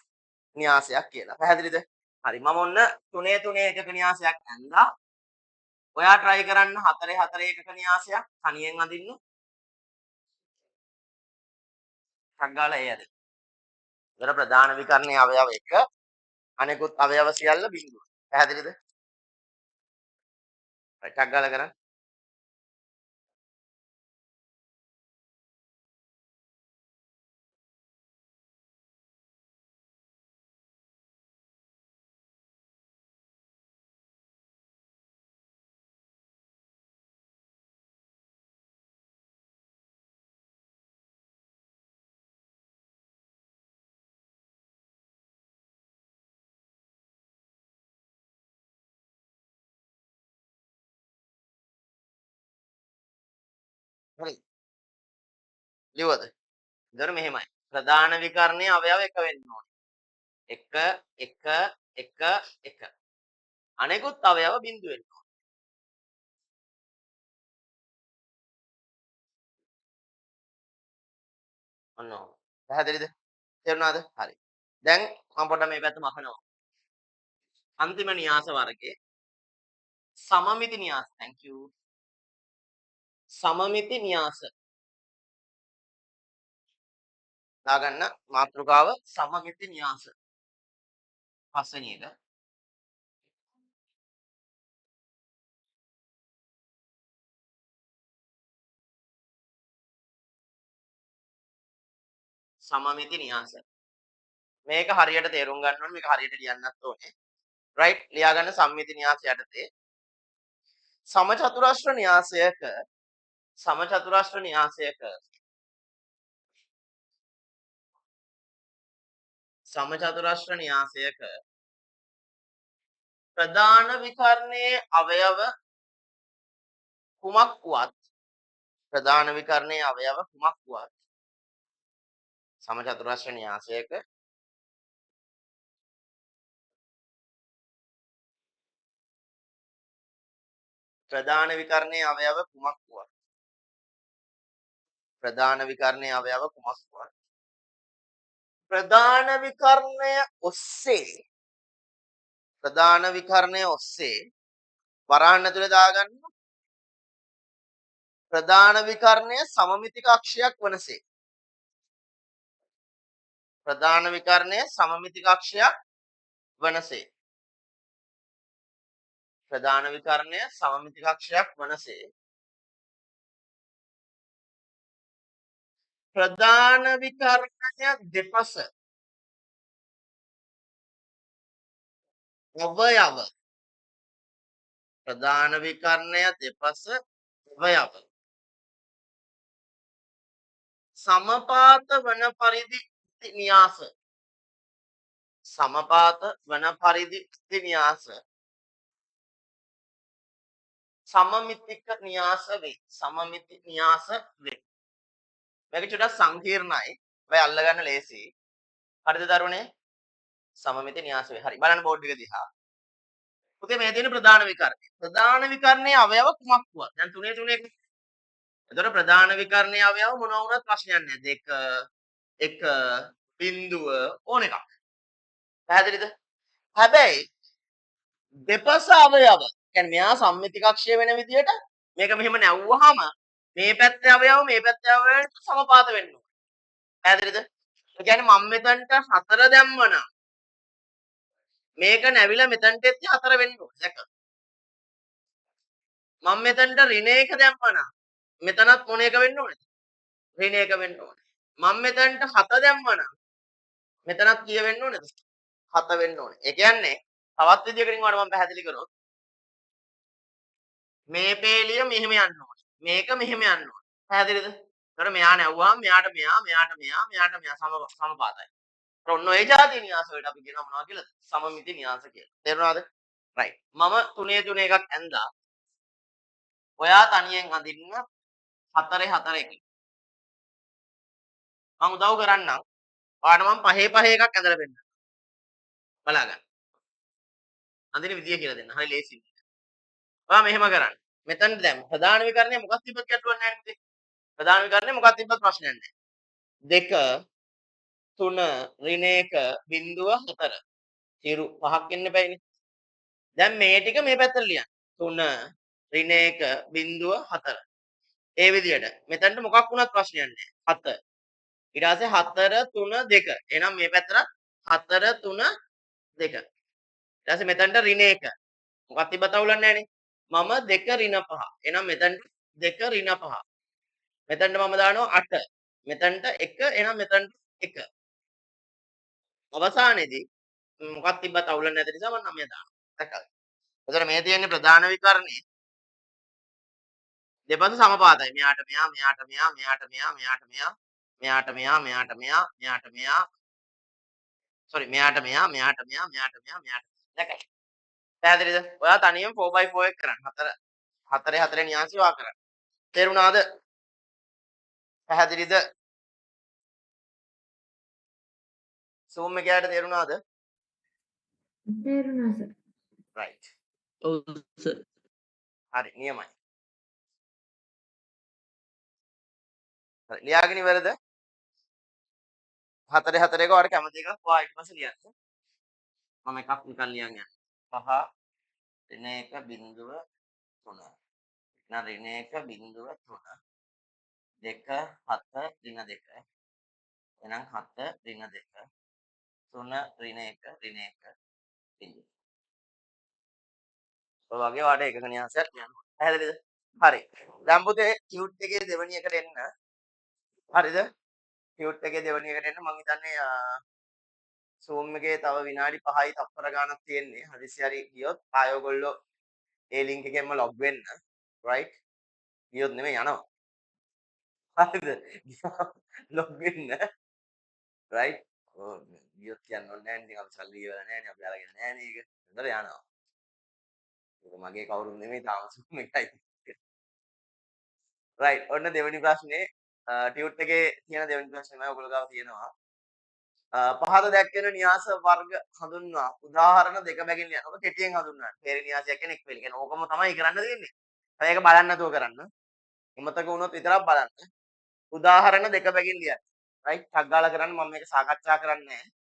S1: න්‍යාසයක් කියලා. පැහැදිලිද? හරි. මම ඔන්න 3 ඒකක න්‍යාසයක් ඇඳලා. ඔයා try කරන්න 4 ඒකක න්‍යාසයක් තනියෙන් අඳින්න. සංගාලා ඒ ඇද. ඒතර ප්‍රධාන විකරණයේ අවයව එක අනිකුත් අවයව සියල්ල බිංදුව. පැහැදිලිද? ටක් ගාලා කරන්න. හරි. ලියවද? ඒතර මෙහෙමයි. ප්‍රධාන විකරණයේ අවයව එක වෙන්න ඕනේ. 1 1 1 1. අනෙකුත් අවයව බිංදුව වෙන්න ඕනේ. ඔන්න ඔහොම. පැහැදිලිද? තේරුණාද? හරි. දැන් මම පොඩ්ඩක් මේ පැත්ත මකනවා. අන්තිම න්‍යාස වර්ගයේ සමමිති න්‍යාස. thank you. සමමිති න්‍යාස. දාගන්න මාතෘකාව සමමිති න්‍යාස. පස්වෙනි එක. සමමිති න්‍යාස. මේක හරියට තේරුම් ගන්න ඕනේ. මේක හරියට ලියන්නත් ඕනේ. right? ලියා ගන්න සම්මිති න්‍යාස යටතේ සමචතුරස්‍ර න්‍යාසයක සමචතුරස්‍ර න්‍යාසයක සමචතුරස්‍ර න්‍යාසයක ප්‍රධාන විකර්ණයේ අවයව කුමක් වුවත් ප්‍රධාන විකර්ණයේ අවයව කුමක් වුවත් සමචතුරස්‍ර න්‍යාසයක ප්‍රධාන විකර්ණයේ අවයව කුමක් වුවත් ප්‍රධාන විකර්ණයේ අවයව කුමක් වුවත් ප්‍රධාන විකර්ණය ඔස්සේ වරහන් ඇතුලේ දාගන්න ප්‍රධාන විකර්ණය සමමිතික අක්ෂයක් වනසේ ප්‍රධාන විකර්ණය සමමිතික අක්ෂයක් වනසේ ප්‍රධාන විකර්ණය සමමිතික අක්ෂයක් වනසේ ප්‍රධාන විකර්ණය දෙපස අවයව ප්‍රධාන විකර්ණය දෙපස අවයව සමපාත වන පරිදි න්‍යාස සමපාත වන පරිදි න්‍යාස සමමිතික න්‍යාස වේ සමමිති න්‍යාස වේ මේක චුට්ටක් සංකීර්ණයි ඔය අල්ලගන්න ලේසි හරිද දරුවනේ සමමිති න්‍යාස වේ හරි බලන්න බෝඩ් එක දිහා පුතේ මේ තියෙන ප්‍රධාන විකර්ණයේ අවයව කුමක් වුවත් දැන් 3 එක එතකොට ප්‍රධාන විකර්ණයේ අවයව මොනවා වුණත් ප්‍රශ්නයක් නැහැ 2 1 බිංදුව ඕන එකක් පැහැදිලිද හැබැයි දෙපස අවයව කියන්නේ මෙයා සම්මිතිකක්ෂය වෙන විදියට මේක මෙහෙම නැවුවාම මේ පැත්තේ අවයව මේ පැත්තේ අවයවයට සමපාත වෙන්න ඕනේ පැහැදිලිද ඒ කියන්නේ මම මෙතනට 4 දැම්මනම් මේක නැවිලා මෙතනට එද්දි 4 වෙන්න ඕනේ දැක්කද මම මෙතනට ඍණ එක දැම්මනම් මෙතනත් මොන එක වෙන්න ඕනේද? ඍණ එක වෙන්න ඕනේ. මම මෙතනට 7 දැම්මනම් මෙතනත් කීය වෙන්න ඕනේද? 7 වෙන්න ඕනේ. ඒ කියන්නේ තවත් විදියකින් ඔයාලට මම පැහැදිලි කරොත් මේ පේලිය මෙහෙම යන්න ඕනේ. මේක මෙහෙම යන්න ඕනේ. පැහැදිලිද? ඒතර මෙයා නැව්වහම මෙයාට මෙයා, මෙයාට මෙයා, මෙයාට මෙයා සමපාතයි. ඒතර ඔන්න ඔය જાති න්‍යාස වලට අපි කියනවා මොනවා කියලාද? සමමිති න්‍යාස කියලා. තේරුණාද? රයිට්. මම 3 එකක් ඇඳලා ඔයා තනියෙන් අඳින්න 4 එකකින්. මම උදව් කරන්නම්. ඔයාලට මම 5 එකක් ඇඳලා දෙන්නම්. බලා ගන්න. අඳින විදිය කියලා දෙන්න. හරි ලේසියි. ඔයා මෙහෙම කරන්න. මෙතන දැන් ප්‍රධාන විකරණය මොකක්ද තිබ්බත් ගැටලුවක් නැහැ නේද? ප්‍රධාන විකරණය මොකක්ද තිබ්බත් ප්‍රශ්නයක් නැහැ. 2 3 ඍණ 1 බිංදුව 4. සිරු 5ක් එන්න බෑනේ. දැන් මේ ටික මේ පැත්තට ලියන්න. 3 ඍණ 1 බිංදුව 4. ඒ විදියට. මෙතනට මොකක් වුණත් ප්‍රශ්නයක් නැහැ. 7. ඊට පස්සේ 4 3 2. එහෙනම් මේ පැත්තට 4 3 2. ඊට පස්සේ මෙතනට ඍණ 1. මොකක් තිබ්බත් අවුලක් නැහැ නේ. මම 2 ඍණ 5. එහෙනම් මෙතනට 2 ඍණ 5. මෙතනට මම දානවා 8. මෙතනට 1 එහෙනම් මෙතනට 1. අවසානයේදී මොකක් තිබ්බත් අවුල නැති නිසා මම 9 දානවා. දැක්කද? එතකොට මේ තියෙන්නේ ප්‍රධාන විකරණේ දෙපස සමපාතයි. මෙයාට මෙයා, මෙයාට මෙයා, මෙයාට මෙයා, මෙයාට මෙයා, මෙයාට මෙයා, මෙයාට මෙයා, මෙයාට මෙයා. sorry මෙයාට මෙයා, මෙයාට මෙයා, මෙයාට මෙයා, මෙයාට. දැක්කද? පැහැදිලිද? ඔයා තනියම 4x4 එක කරන්න. 4 න්‍යාසි වා කරන්න. තේරුණාද? පැහැදිලිද? zoom එක යට තේරුණාද?
S2: තේරුණා සර්.
S1: right.
S3: ඔව් සර්.
S1: හරි නියමයි. හරි ලියාගෙන ඉවරද? 4 එක ඔයාලට කැමති එකක් ඔයා ඊට පස්සේ ලියන්න. මම එකක් නිකන් ලියන් යන්න. 5 ඍණ 1 බිංදුව 3. ඍණ 1 බිංදුව 3. 2 7 ඍණ 2. එහෙනම් 7 ඍණ 2. 3 ඍණ 1 ඍණ 1 බිංදුව. ඔය වගේ ඔයාලට එකක න්‍යාසයක් ලියන්න ඕනේ. පැහැදිලිද? හරි. දැන් පුතේ ටියුට් එකේ දෙවෙනි එකට එන්න. හරිද? ටියුට් එකේ දෙවෙනි එකට එන්න මම හිතන්නේ Zoom එකේ තව විනාඩි 5යි තප්පර ගාණක් තියෙන්නේ. හදිසි හරි ගියොත් ආයෙ ඔයගොල්ලෝ ඒ ලින්ක් එකෙන්ම ලොග් වෙන්න. right? ගියොත් නෙමෙයි යනවා. හරිද? ලොග් වෙන්න. right? ඔව් ගියොත් කියන්න ඕනේ නැහැ නේ. ඉතින් අපි සල්ලි ගෙවලා නැහැ නේ. අපි අරගෙන නැහැ නේ ඒක. හොඳට යනවා. ඒක මගේ කවුරුත් නෙමෙයි තාම Zoom එකයි. right. ඔන්න දෙවෙනි ප්‍රශ්නේ ටියුට් එකේ තියෙන දෙවෙනි ප්‍රශ්නේ මම ඔයගොල්ලෝ ගාව තියෙනවා. පහත දැක්වෙන න්‍යාස වර්ග හඳුන්වා උදාහරණ දෙක බැගින් ලියන්න. ඔබ කෙටියෙන් හඳුන්වන්න. තේරෙන න්‍යාසයක් කියන්නේ එක්වෙලි. කියන්නේ ඕකම තමයි කරන්න තියෙන්නේ. හැබැයි ඒක බලන්න නැතුව කරන්න. එමතක වුණොත් විතරක් බලන්න. උදාහරණ දෙක බැගින් ලියන්න. right? ටක් ගාලා කරන්න. මම මේක සාකච්ඡා කරන්නේ නැහැ.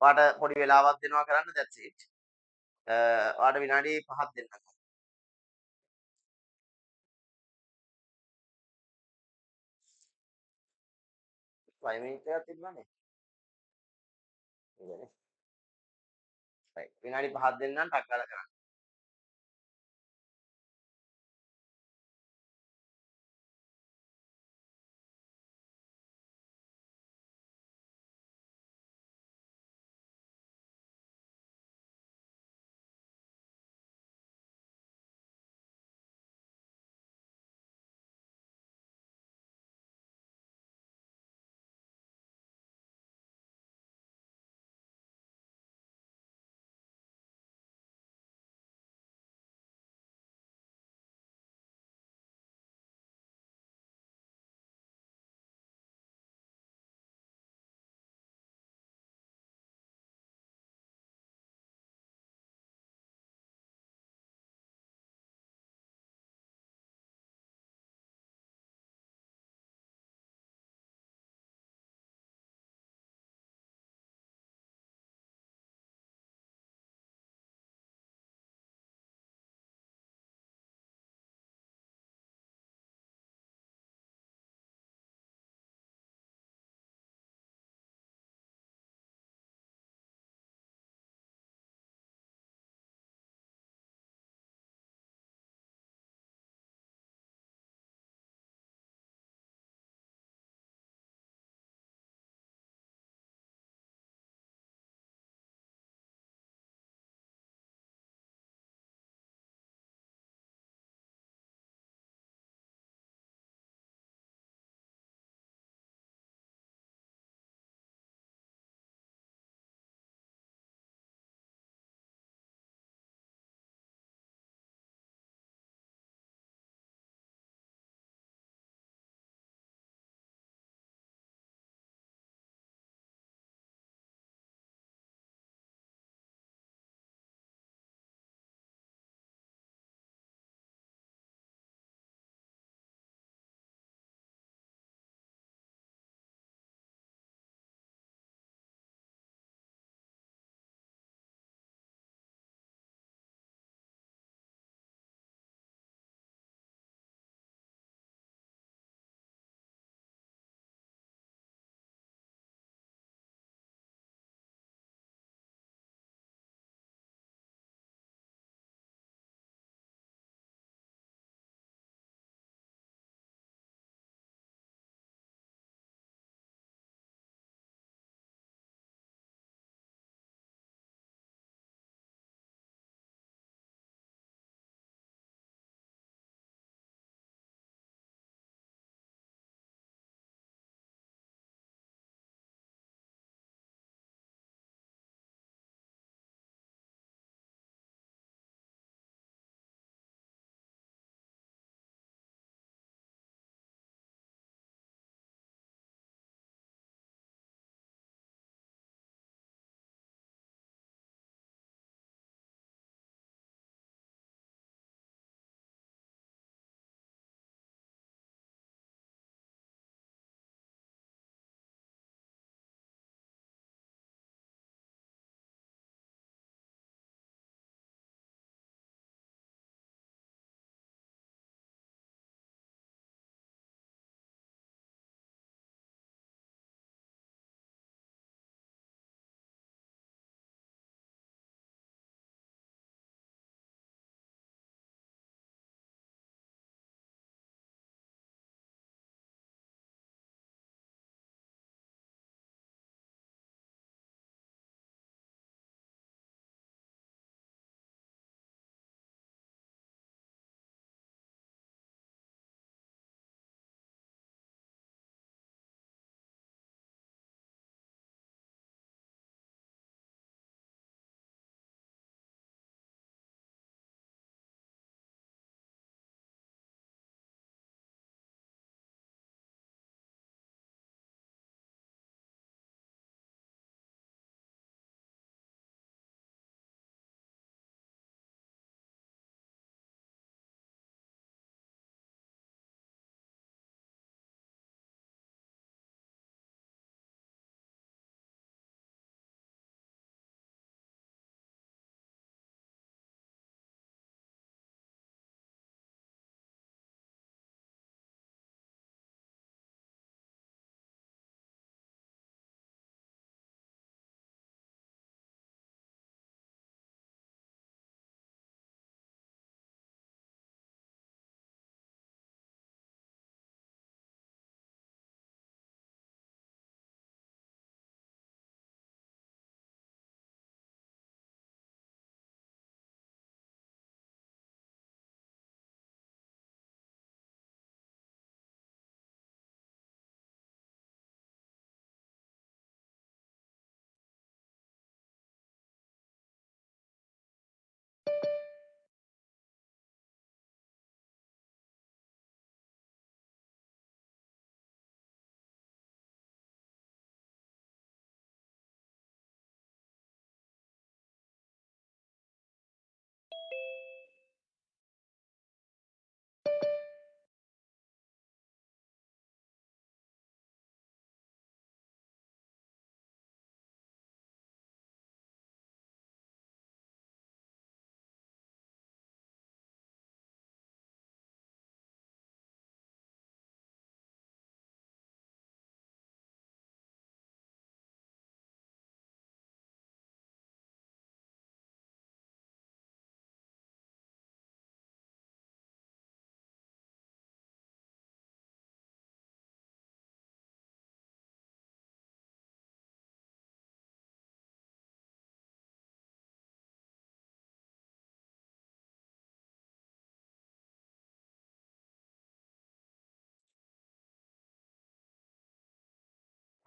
S1: ඔයාලට පොඩි වෙලාවක් දෙනවා කරන්න. that's it. ඔයාලට විනාඩි 5ක් දෙන්නම්. 5 මිනිත්තු එකක් තිබ්බනේ. ඉතින් right. විනාඩි 5ක් දෙන්නම් ටක් ගාලා කරන්න.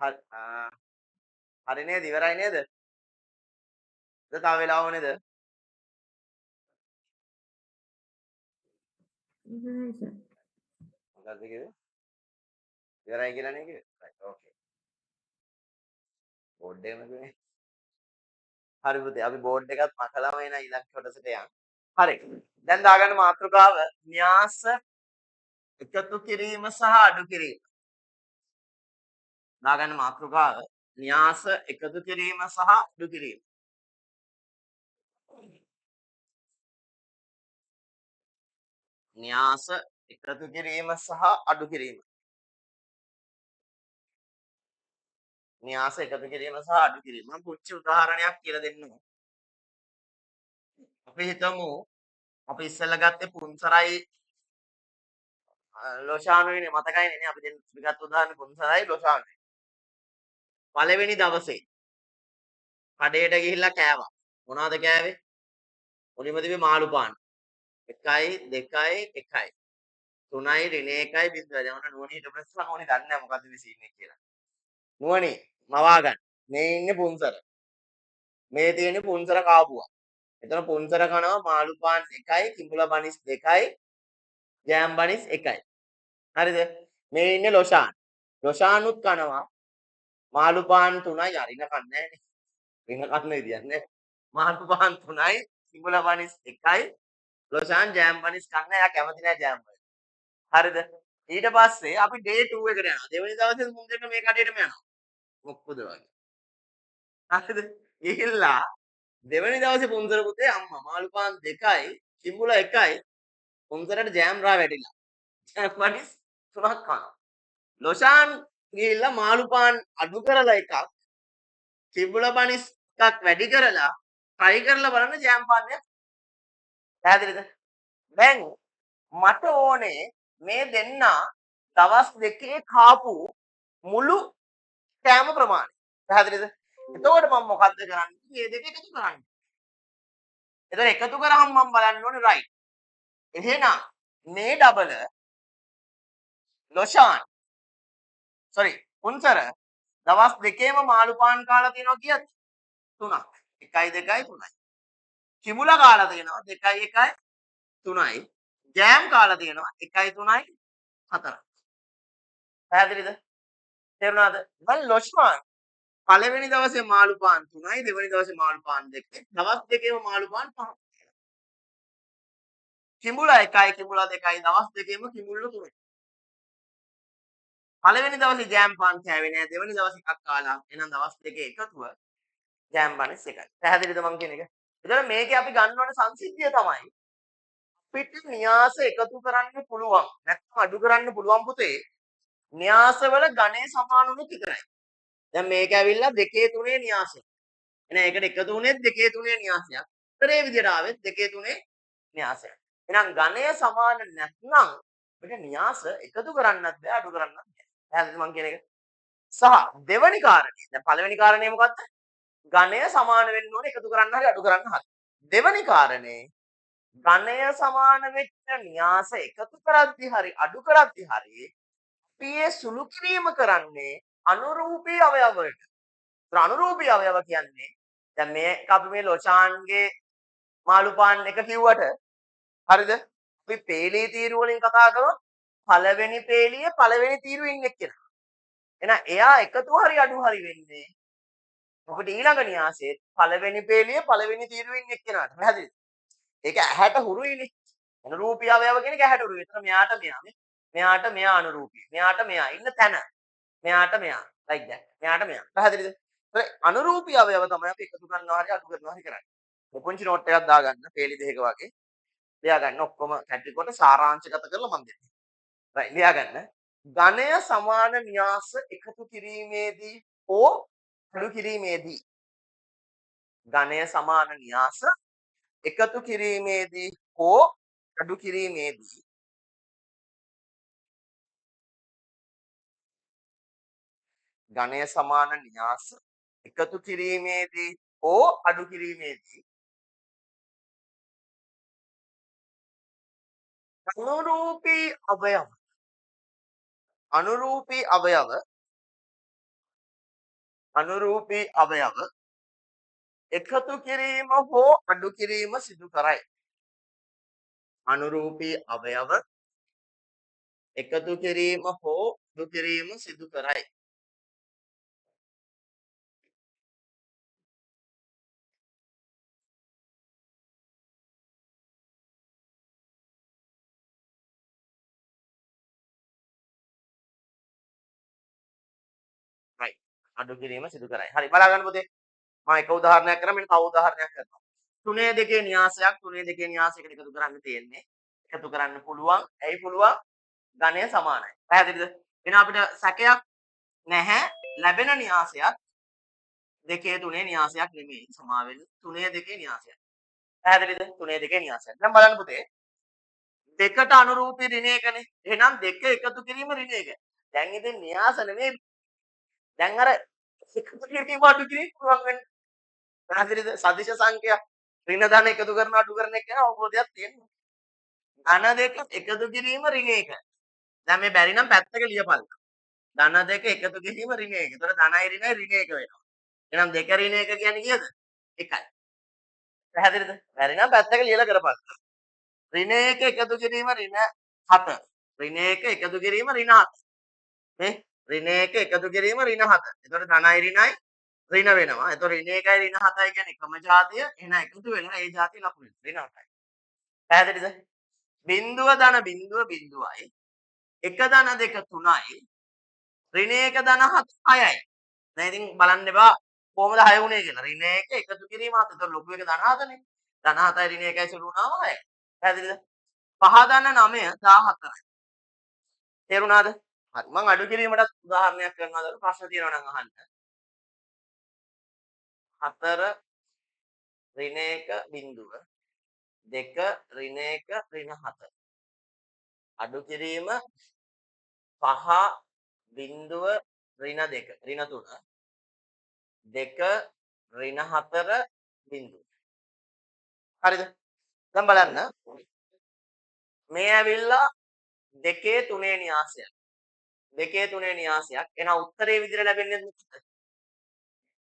S1: හරි නේද? ඉවරයි නේද? තව වෙලාව ඕනේද?
S2: ඉවරයි සර්.
S1: මොකද්ද කිව්වේ? ඉවරයි කියලා නේ කිව්වේ? රයිට් ඕකේ. බෝඩ් එකම කිව්වේ. හරි පුතේ අපි බෝඩ් එකත් මකලාම එන ඊළඟ කොටසට යන්න. හරි. දැන් දාගන්න මාතෘකාව න්‍යාස එකතු කිරීම සහ අඩු කිරීම. දාගන්න මාතෘකාව න්‍යාස එකතු කිරීම සහ අඩු කිරීම. න්‍යාස එකතු කිරීම සහ අඩු කිරීම. න්‍යාස එකතු කිරීම සහ අඩු කිරීම. මම පුංචි උදාහරණයක් කියලා දෙන්නම්. අපි හිතමු අපි ඉස්සෙල්ලා ගත්තේ පුන්සරයි ලොෂානුයිනේ මතකයිනේ නේ අපි දෙන්න ගත්ත උදාහරණ පුන්සරයි ලොෂානුයි. පළවෙනි දවසේ කඩේට ගිහිල්ලා කෑවා. මොනවද කෑවේ? මුලින්ම තිබේ මාළු පාන්. 1යි 2යි 1යි. 3යි ඍණ 1යි බිඳුවයි. දැන් ඔන්න නුවණී හිටපු නිසා නුවණී දන්නේ නැහැ මොකද්ද මේ සීන් එක කියලා. නුවණී මවා ගන්න. මේ ඉන්නේ පුන්සර. මේ තියෙන්නේ පුන්සර කාපුවා. එතන පුන්සර කනවා මාළු පාන් 1යි, කිඹුලා බනිස් 2යි, ජෑම් බනිස් 1යි. හරිද? මේ ඉන්නේ ලොෂාන්. ලොෂානුත් කනවා මාළු පාන් 3යි අරින කන්නේ නැහනේ. රින කන්න විදියක් නෑ. මාළු පාන් 3යි, කිඹුලා බනිස් 1යි, ලොෂාන් ජෑම් බනිස් කන්න එයා කැමති නෑ ජෑම් වලට. හරිද? ඊට පස්සේ අපි ඩේ 2 එකට යනවා. දෙවෙනි දවසේ මුන් දෙන්න මේ කඩේටම යනවා. මොක්කුද වගේ. හරිද? ගිහිල්ලා දෙවෙනි දවසේ පුන්සර පුතේ අම්මා මාළු පාන් 2යි, කිඹුලා 1යි, පුන්සරට ජෑම් රා වැටිලා. ජෑම් බනිස් 3ක් කනවා. ලොෂාන් ගිහිල්ලා මාළු පාන් අඩු කරලා එකක්, කිඹුලා බනිස් එකක් වැඩි කරලා try කරලා බලන්න ජෑම් පාන්නයක්. පැහැදිලිද? දැන් මට ඕනේ මේ දෙන්න දවස් දෙකේ කාපු මුළු කෑම ප්‍රමාණය. පැහැදිලිද? එතකොට මම මොකද්ද කරන්නේ? මේ දෙක එකතු කරන්නේ. එතකොට එකතු කරාම මම බලන්න ඕනේ right. එහෙනම් මේ ඩබල ලොෂාන් sorry පුන්සර දවස් දෙකේම මාළු පාන් කාලා තියෙනවා කියද්දි 3ක්. 1යි 2යි 3යි. කිඹුලා කාලා තියෙනවා 2යි 1යි 3යි. ජෑම් කාලා තියෙනවා 1යි 3යි 4යි. පැහැදිලිද? තේරුණාද? මම ලොෂ්මාන් පළවෙනි දවසේ මාළු පාන් 3යි දෙවෙනි දවසේ මාළු පාන් 2යි. දවස් දෙකේම මාළු පාන් 5ක්. කිඹුලා 1යි කිඹුලා 2යි දවස් දෙකේම කිඹුල්ලෝ 3යි. පළවෙනි දවසේ ජෑම් පාන් කෑවේ නෑ දෙවෙනි දවසේ එකක් කාලා. එහෙනම් දවස් දෙකේ එකතුව ජෑම් බනිස් 1යි. පැහැදිලිද මං කියන එක? එතකොට මේකේ අපි ගන්න ඕන සංසිද්ධිය තමයි අපිට න්‍යාස එකතු කරන්න පුළුවන්. නැත්නම් අඩු කරන්න පුළුවන් පුතේ. න්‍යාසවල ගණේ සමාන වුණොත් විතරයි. දැන් මේක ඇවිල්ලා 2 3 න්‍යාසය. එහෙනම් ඒකට එකතු වුණේ 2 3 න්‍යාසයක්. උත්තරේ විදිහට ආවෙත් 2 3 න්‍යාසයක්. එහෙනම් ගණය සමාන නැත්නම් අපිට න්‍යාස එකතු කරන්නත් බෑ අඩු කරන්නත් බෑ. පැහැදිලිද මං කියන එක? සහ දෙවැනි කාරණේ. දැන් පළවෙනි කාරණේ මොකක්ද? ගණය සමාන වෙන්න ඕනේ එකතු කරන්න හරි අඩු කරන්න හරි. දෙවැනි කාරණේ ගණය සමාන වෙච්ච න්‍යාස එකතු කරද්දි හරි අඩු කරද්දි හරි අපි ඒ සුළු කිරීම කරන්නේ අනුරූපී අවයව වලට. ඒතර අනුරූපී අවයව කියන්නේ දැන් මේක අපි මේ ලොෂාන්ගේ මාළු පාන් එක කිව්වට හරිද? අපි පේලී තීරු වලින් කතා කරොත් පළවෙනි පේලිය පළවෙනි තීරුවෙන් එක්කෙනා. එහෙනම් එයා එකතු හරි අඩු හරි වෙන්නේ අපිට ඊළඟ න්‍යාසයේ පළවෙනි පේලිය පළවෙනි තීරුවෙන් එක්කෙනාට. පැහැදිලිද? ඒක ඇහැට හුරුයිනේ. අනුරූපී අවයව කියන එක ඇහැට හුරුයි. එතන මෙයාට මෙයා. මෙයාට මෙයා අනුරූපී. මෙයාට මෙයා ඉන්න තැන. මෙයාට මෙයා. like that. මෙයාට මෙයා. පැහැදිලිද? ඒ අනුරූපී අවයව තමයි අපි එකතු කරනවා හරි අඩු කරනවා හරි කරන්නේ. පොන්චි නෝට් එකක් දාගන්න පේලි දෙකක වගේ. ලියා ගන්න ඔක්කොම කැටි කොට සාරාංශගත කරලා මම දෙන්නම්. right ලියා ගන්න. ඝනය සමාන න්‍යාස එකතු කිරීමේදී හෝ අඩු කිරීමේදී ඝනය සමාන න්‍යාස එකතු කිරීමේදී හෝ අඩු කිරීමේදී ඝනය සමාන න්‍යාස එකතු කිරීමේදී හෝ අඩු කිරීමේදී අනුරූපී අවයව අනුරූපී අවයව එකතු කිරීම හෝ අඩු කිරීම සිදු කරයි. අනුරූපී අවයව එකතු කිරීම හෝ අඩු කිරීම සිදු කරයි. right. අඩු කිරීම සිදු කරයි. හරි බලා ගන්න පුතේ. මම එක උදාහරණයක් කරා මෙන්න තව උදාහරණයක් කරනවා. 3 2 න්‍යාසයක් 3 2 න්‍යාසයකට එකතු කරන්න තියෙන්නේ. එකතු කරන්න පුළුවන්. ඇයි පුළුවන්? ඝනය සමානයි. පැහැදිලිද? එහෙනම් අපිට සැකයක් නැහැ. ලැබෙන න්‍යාසයක් 2 3 න්‍යාසයක් නෙමෙයි. සමා වෙන්න 3 2 න්‍යාසයක්. පැහැදිලිද? 3 2 න්‍යාසයක්. දැන් බලන්න පුතේ. දෙකට අනුරූපී ඍණ එකනේ. එහෙනම් දෙක එකතු කිරීම ඍණ එක. දැන් ඉතින් න්‍යාස නෙමෙයි. දැන් අර එකතු කිරීම අඩු කිරීම පුළුවන් වෙන්නේ. පැහැදිලිද? සදිශ සංඛ්‍යා ඍණ ධන එකතු කරන අඩු කරන එක ගැන අවබෝධයක් තියෙනවා. ධන දෙක එකතු කිරීම ඍණ එක. දැන් මේ බැරි නම් පැත්තක ලියපල්ලා. ධන දෙක එකතු කිරීම ඍණ එක. ඒතර ධනයි ඍණයි ඍණ එක වෙනවා. එහෙනම් දෙක ඍණ එක කියන්නේ කීයද? 1යි. පැහැදිලිද? බැරි නම් පැත්තක ලියලා කරපල්ලා. ඍණ එක එකතු කිරීම ඍණ 7. ඍණ එක එකතු කිරීම ඍණ 7. මේ ඍණ එක එකතු කිරීම ඍණ 7. ඒතර ධනයි ඍණයි ඍණ වෙනවා. ඒතර ඍණ 1යි ඍණ 7යි කියන්නේ එකම જાතිය. එහෙනම් එකතු වෙනවා ඒ જાතිය ලකුණු ඍණ 8යි. පැහැදිලිද? බිංදුව ධන බිංදුව බිංදුවයි. එක ධන දෙක 3යි. ඍණ 1 ධන 7 6යි. දැන් ඉතින් බලන්න එපා කොහොමද 6 වුනේ කියලා. ඍණ 1 එකතු කිරීම 7. ඒතර ලොකු එක ධන 7නේ. ධන 7යි ඍණ 1යි සුළු වුණාම 6යි. පැහැදිලිද? 5 ධන 9 14යි. තේරුණාද? හරි. මම අඩු කිරීමටත් උදාහරණයක් කරනවා දරු ප්‍රශ්න තියෙනවා නම් අහන්න. 4 ඍණ 1 බිංදුව 2 ඍණ 1 ඍණ 7. අඩු කිරීම 5 බිංදුව ඍණ 2 ඍණ 3 2 ඍණ 4 බිංදුව. හරිද? දැන් බලන්න. මේ ඇවිල්ලා 2 3 න්‍යාසයක්. 2 3 න්‍යාසයක්. එහෙනම් උත්තරේ විදිහට ලැබෙන්නේ මොකක්ද?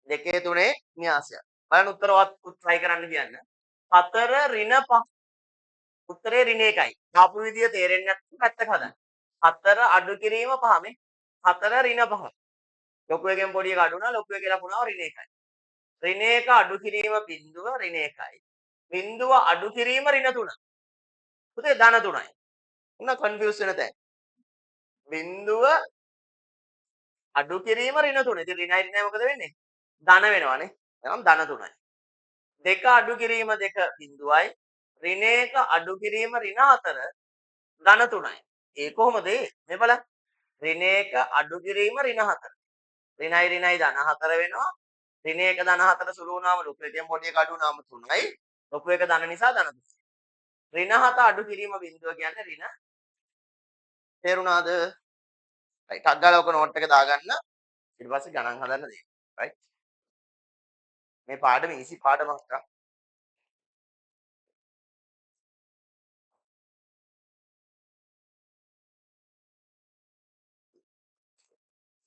S1: 2 3 න්‍යාසයක්. බලන්න උත්තරවත් try කරන්න කියන්න. 4 ඍණ 5 උත්තරේ ඍණ 1යි. ආපු විදිය තේරෙන්නේ නැත්නම් පැත්තක හදන්න. 4 අඩු කිරීම 5 මේ. 4 ඍණ 5. ලොකු එකෙන් පොඩි එක අඩු වුණා ලොකු එකේ ලකුණාව ඍණ 1යි. ඍණ 1 අඩු කිරීම බිංදුව ඍණ 1යි. බිංදුව අඩු කිරීම ඍණ 3. පුතේ ධන 3යි. උනා කන්ෆියුස් වෙන තැන. බිංදුව අඩු කිරීම ඍණ 3. ඉතින් ඍණයි ඍණයි මොකද වෙන්නේ? ධන වෙනවානේ. එහෙනම් ධන 3යි. 2 අඩු කිරීම 2 බිංදුවයි. ඍණ 1 අඩු කිරීම ඍණ 4 ධන 3යි. ඒ කොහොමද මේ බලන්න. ඍණ 1 අඩු කිරීම ඍණ 4. ඍණයි ඍණයි ධන 4 වෙනවා. ඍණ 1 ධන 4 සුළු වුණාම ලොකු එකෙන් පොඩි එක අඩු වුණාම 3යි. ලොකු එක ධන නිසා ධන 3යි. ඍණ 7 අඩු කිරීම බිංදුව කියන්නේ ඍණ. තේරුණාද? right. ටක් ගාලා ඔක නෝට් එක දාගන්න. ඊට පස්සේ ගණන් හදන්න දෙන්න. right. මේ පාඩම easy පාඩමක්.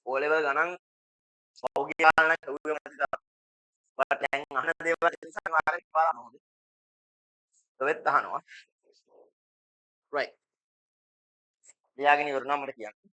S1: O level ගණන් පෞගිය කාලේ කවුරුම නැතිද? මට දැන් අහන දේවල් නිසා ආරෙත් බලන්න ඕනේ. ඔවෙත් අහනවා. right. ලියාගෙන ඉවරනම් මට කියන්න.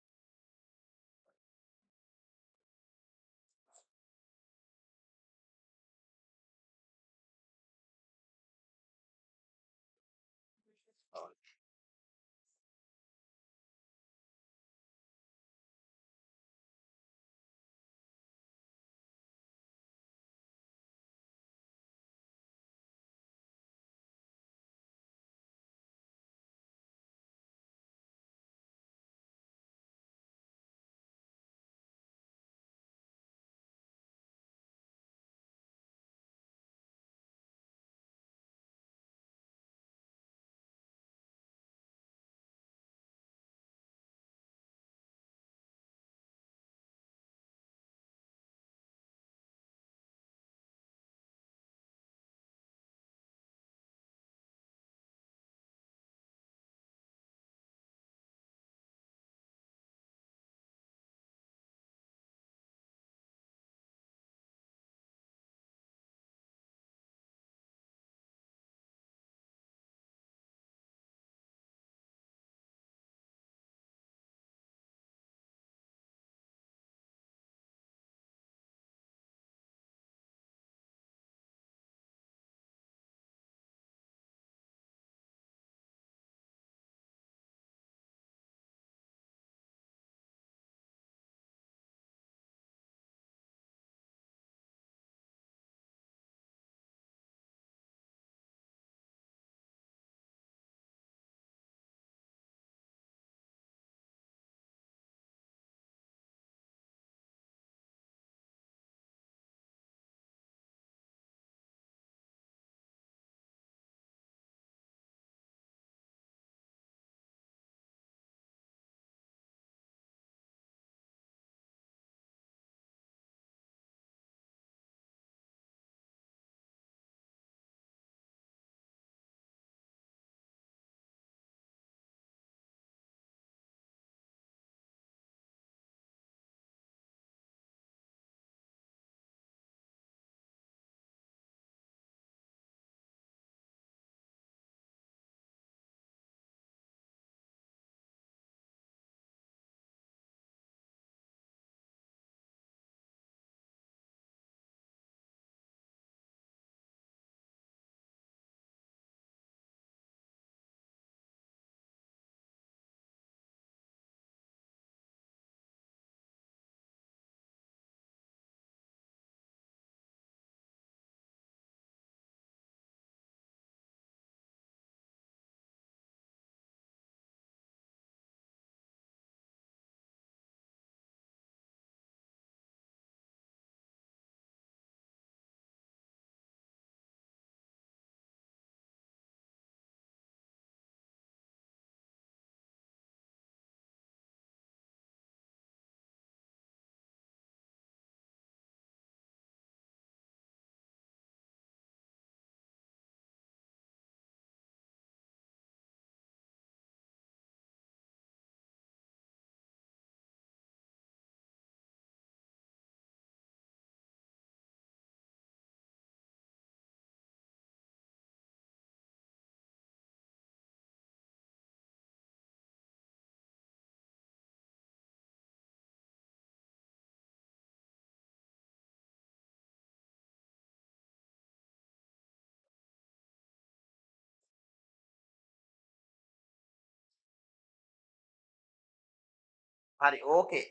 S1: හරි ඕකේ.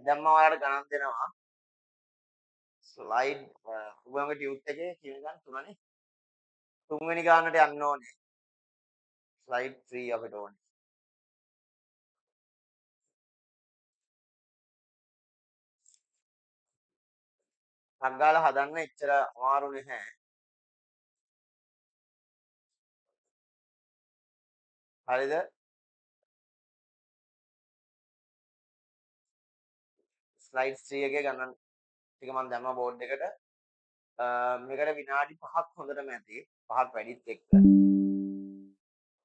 S1: දැන් මම ඔයාලට ගණන් දෙනවා. ස්ලයිඩ් ඔබගේ ටියුට් එකේ කියන ගන්න 3 නේ. 3 වෙනි ගානට යන්න ඕනේ. ස්ලයිඩ් 3 අපිට ඕනේ. ටක් ගාලා හදන්න එච්චර අමාරු නැහැ. හරිද? ස්ලයිඩ් 3 එකේ ගණන් ටික මම දැම්මා බෝඩ් එකට. මේකට විනාඩි 5ක් හොඳටම ඇති. 5ක් වැඩිත් එක්ක.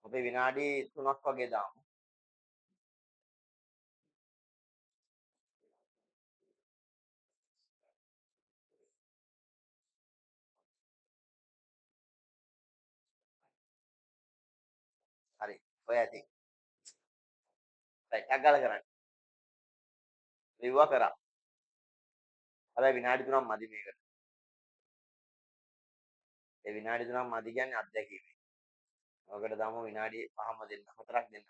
S1: අපි විනාඩි 3ක් වගේ දාමු. හරි. ඔය ඇති. ටක් ගාලා කරන්න. ලිව්වා කරා. හැබැයි විනාඩි 3ක් මදි මේකට. ඒ විනාඩි 3ක් මදි කියන්නේ අත්දැකීමේ. ඔකට දාමු විනාඩි 5ම දෙන්න. 4ක් දෙන්න.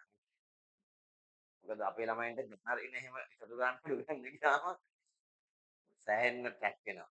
S1: මොකද අපේ ළමයින්ට ගෙනරින එහෙම එකතු ගන්න පුළුවන් ගියාම සෑහෙන්න ටැක් වෙනවා.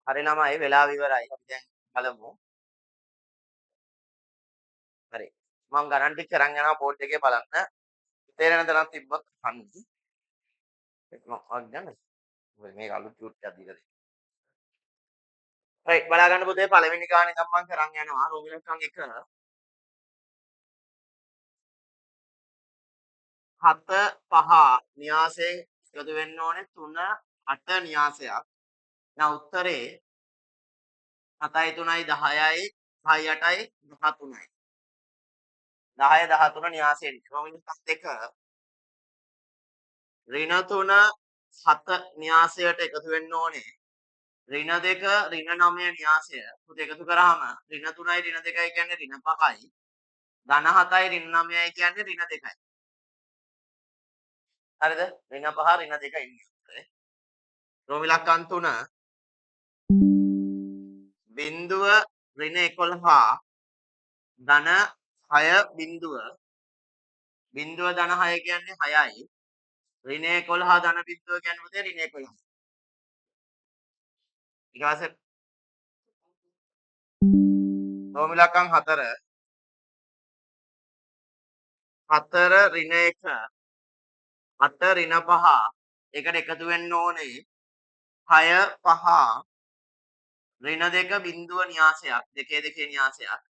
S1: හරි ළමයි වෙලාව ඉවරයි. අපි දැන් බලමු. හරි. මම ගණන් ටික කරන් යනවා බෝඩ් එකේ බලන්න. තේරෙන තරම් තිබ්බොත් අහන්න. මම ගන්න. මේක අලුත් චූට් එකක් දීලා තියෙනවා. රයිට් බලා ගන්න පුතේ පළවෙනි ගානේ නම් මම කරන් යනවා. රෝමිලකම් 1 7 5 න්‍යාසයෙන් එකතු වෙන්න ඕනේ 3 8 න්‍යාසයක්. දැන් උත්තරේ 7යි 3යි 10යි 5යි 8යි 13යි. 10 13 න්‍යාසයෙන් රෝමිලකම් 2 ඍණ 3 7 න්‍යාසයට එකතු වෙන්න ඕනේ. ඍණ 2 ඍණ 9 න්‍යාසය. පුතේ එකතු කරාම ඍණ 3යි ඍණ 2යි කියන්නේ ඍණ 5යි. ධන 7යි ඍණ 9යි කියන්නේ ඍණ 2යි. හරිද? ඍණ 5 ඍණ 2 ඉන්නේ. රෝමිලකම් 3 බිංදුව ඍණ 11 ධන 6 බිංදුව බිංදුව ධන 6 කියන්නේ 6යි. ඍණ 11 ධන බිංදුව කියන්නේ පුතේ ඍණ 11. ඊට පස්සේ රෝමිලකම් 4 4 ඍණ 1 8 ඍණ 5 ඒකට එකතු වෙන්න ඕනේ 6 5 ඍණ 2 බිංදුව න්‍යාසයක් දෙකේ දෙකේ න්‍යාසයක්.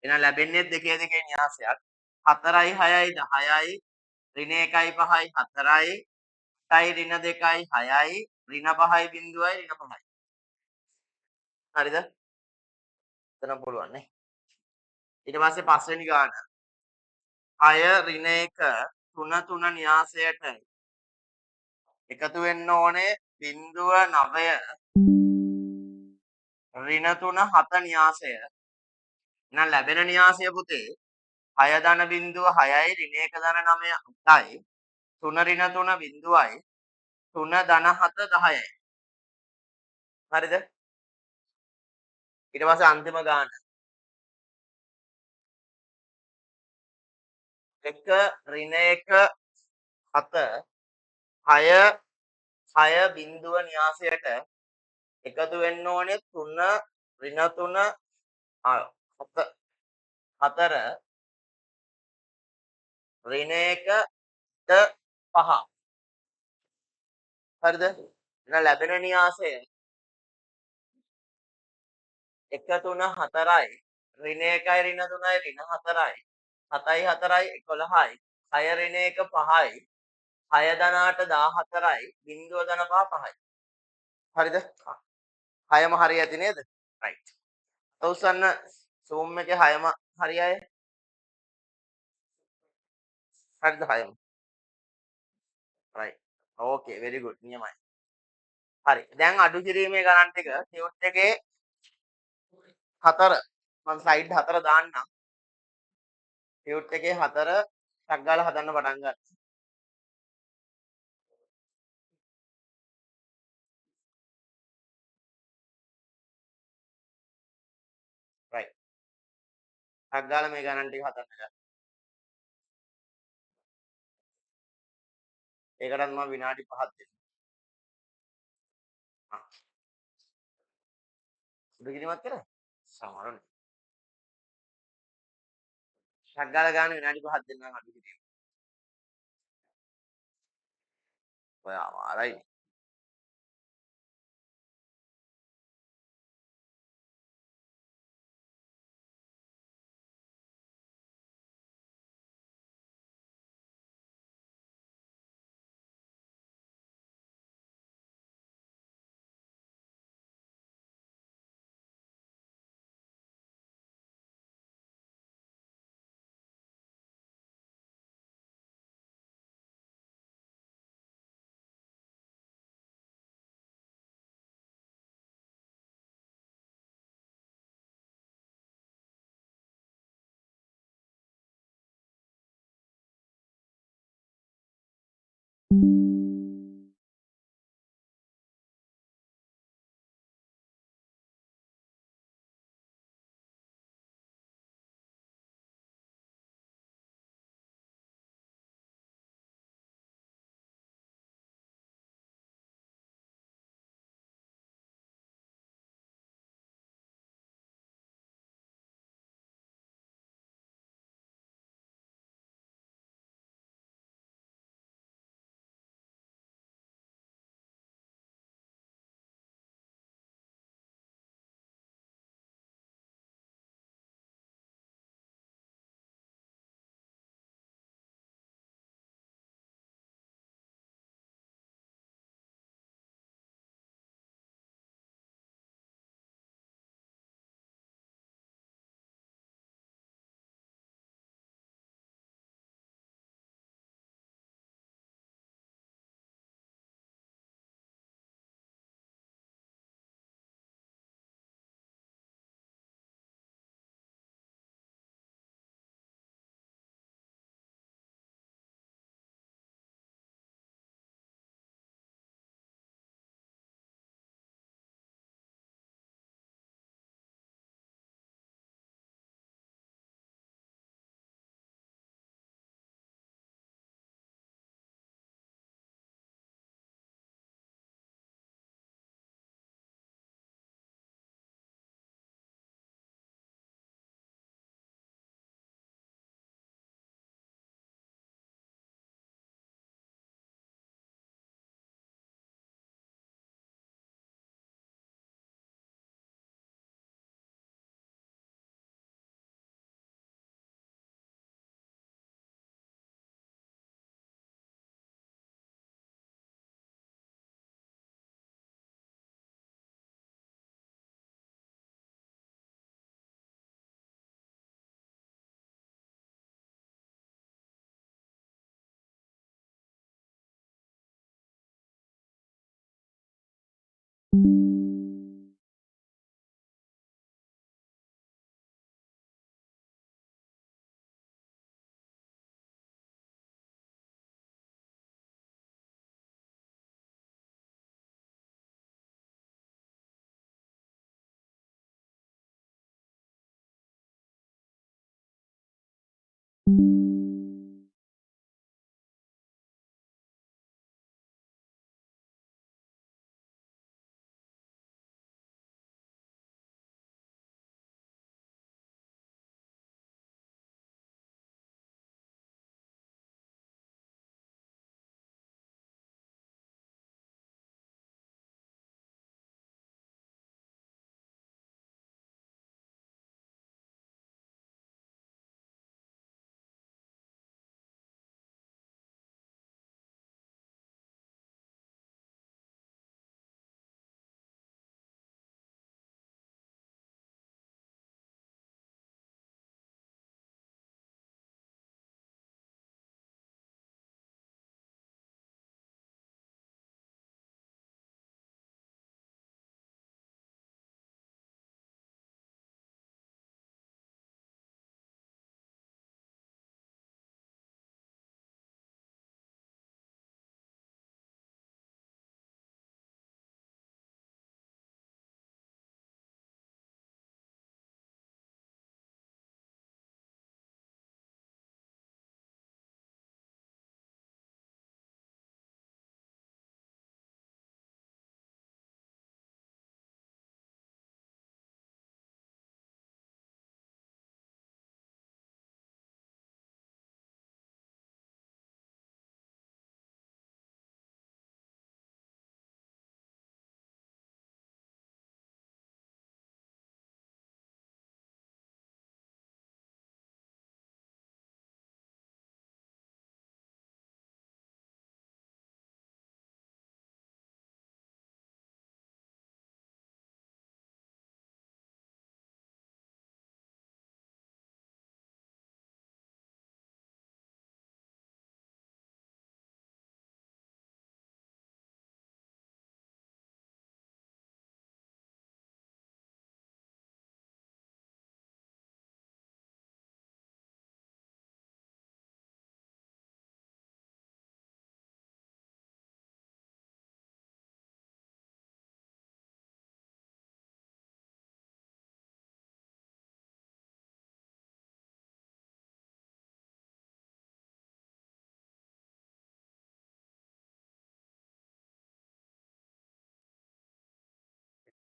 S1: එහෙනම් ලැබෙන්නේ දෙකේ දෙකේ න්‍යාසයක්. 4යි 6යි 10යි ඍණ 1යි 5යි 4යි 8යි ඍණ 2යි 6යි ඍණ 5යි බිංදුවයි ඍණ 5යි. හරිද? එතන පුළුවන් නේ. ඊට පස්සේ පස්වෙනි ගාන 6 ඍණ 1 3 3 න්‍යාසයට එකතු වෙන්න ඕනේ බිංදුව 9 ඍණ 3 7 න්‍යාසය. එහෙනම් ලැබෙන න්‍යාසය පුතේ 6 ධන බිංදුව 6යි ඍණ 1 ධන 9 8යි 3 ඍණ 3 බිංදුවයි 3 ධන 7 10යි. හරිද? ඊට පස්සේ අන්තිම ගාන 1 ඍණ 1 7 6 6 බිංදුව න්‍යාසයට එකතු වෙන්න ඕනේ 3 ඍණ 3 7 4 ඍණ 1 5. හරිද? එහෙනම් ලැබෙන න්‍යාසය 1 3 4යි ඍණ 1යි ඍණ 3යි ඍණ 4යි 7යි 4යි 11යි 6 ඍණ 1 5යි 6 ධන 8 14යි බිංදුව ධන 5 5යි. හරිද? හයම හරි ඇති නේද? රයිට්. උස්සන්න zoom එකේ හයම හරියයි. හරිද හයම? රයිට්. ඕකේ very good. නියමයි. හරි. දැන් අඩු කිරීමේ ගණන් ටික ටියුට් එකේ 4 මම ස්ලයිඩ් 4 දාන්නම්. ටියුට් එකේ 4 ටක් ගාලා හදන්න පටන් ගන්න. රයිට්. ටක් ගාලා මේ ගණන් ටික හදන්න ගන්න. ඒකටත් මම විනාඩි 5ක් දෙන්නම්. ආ. සුදු කිරීමක් කරා? සමහරවල්. ටක් ගාලා ගන්න විනාඩි 5ක් දෙන්නම් අඩු කිරීම. ඔයා අමාරයි.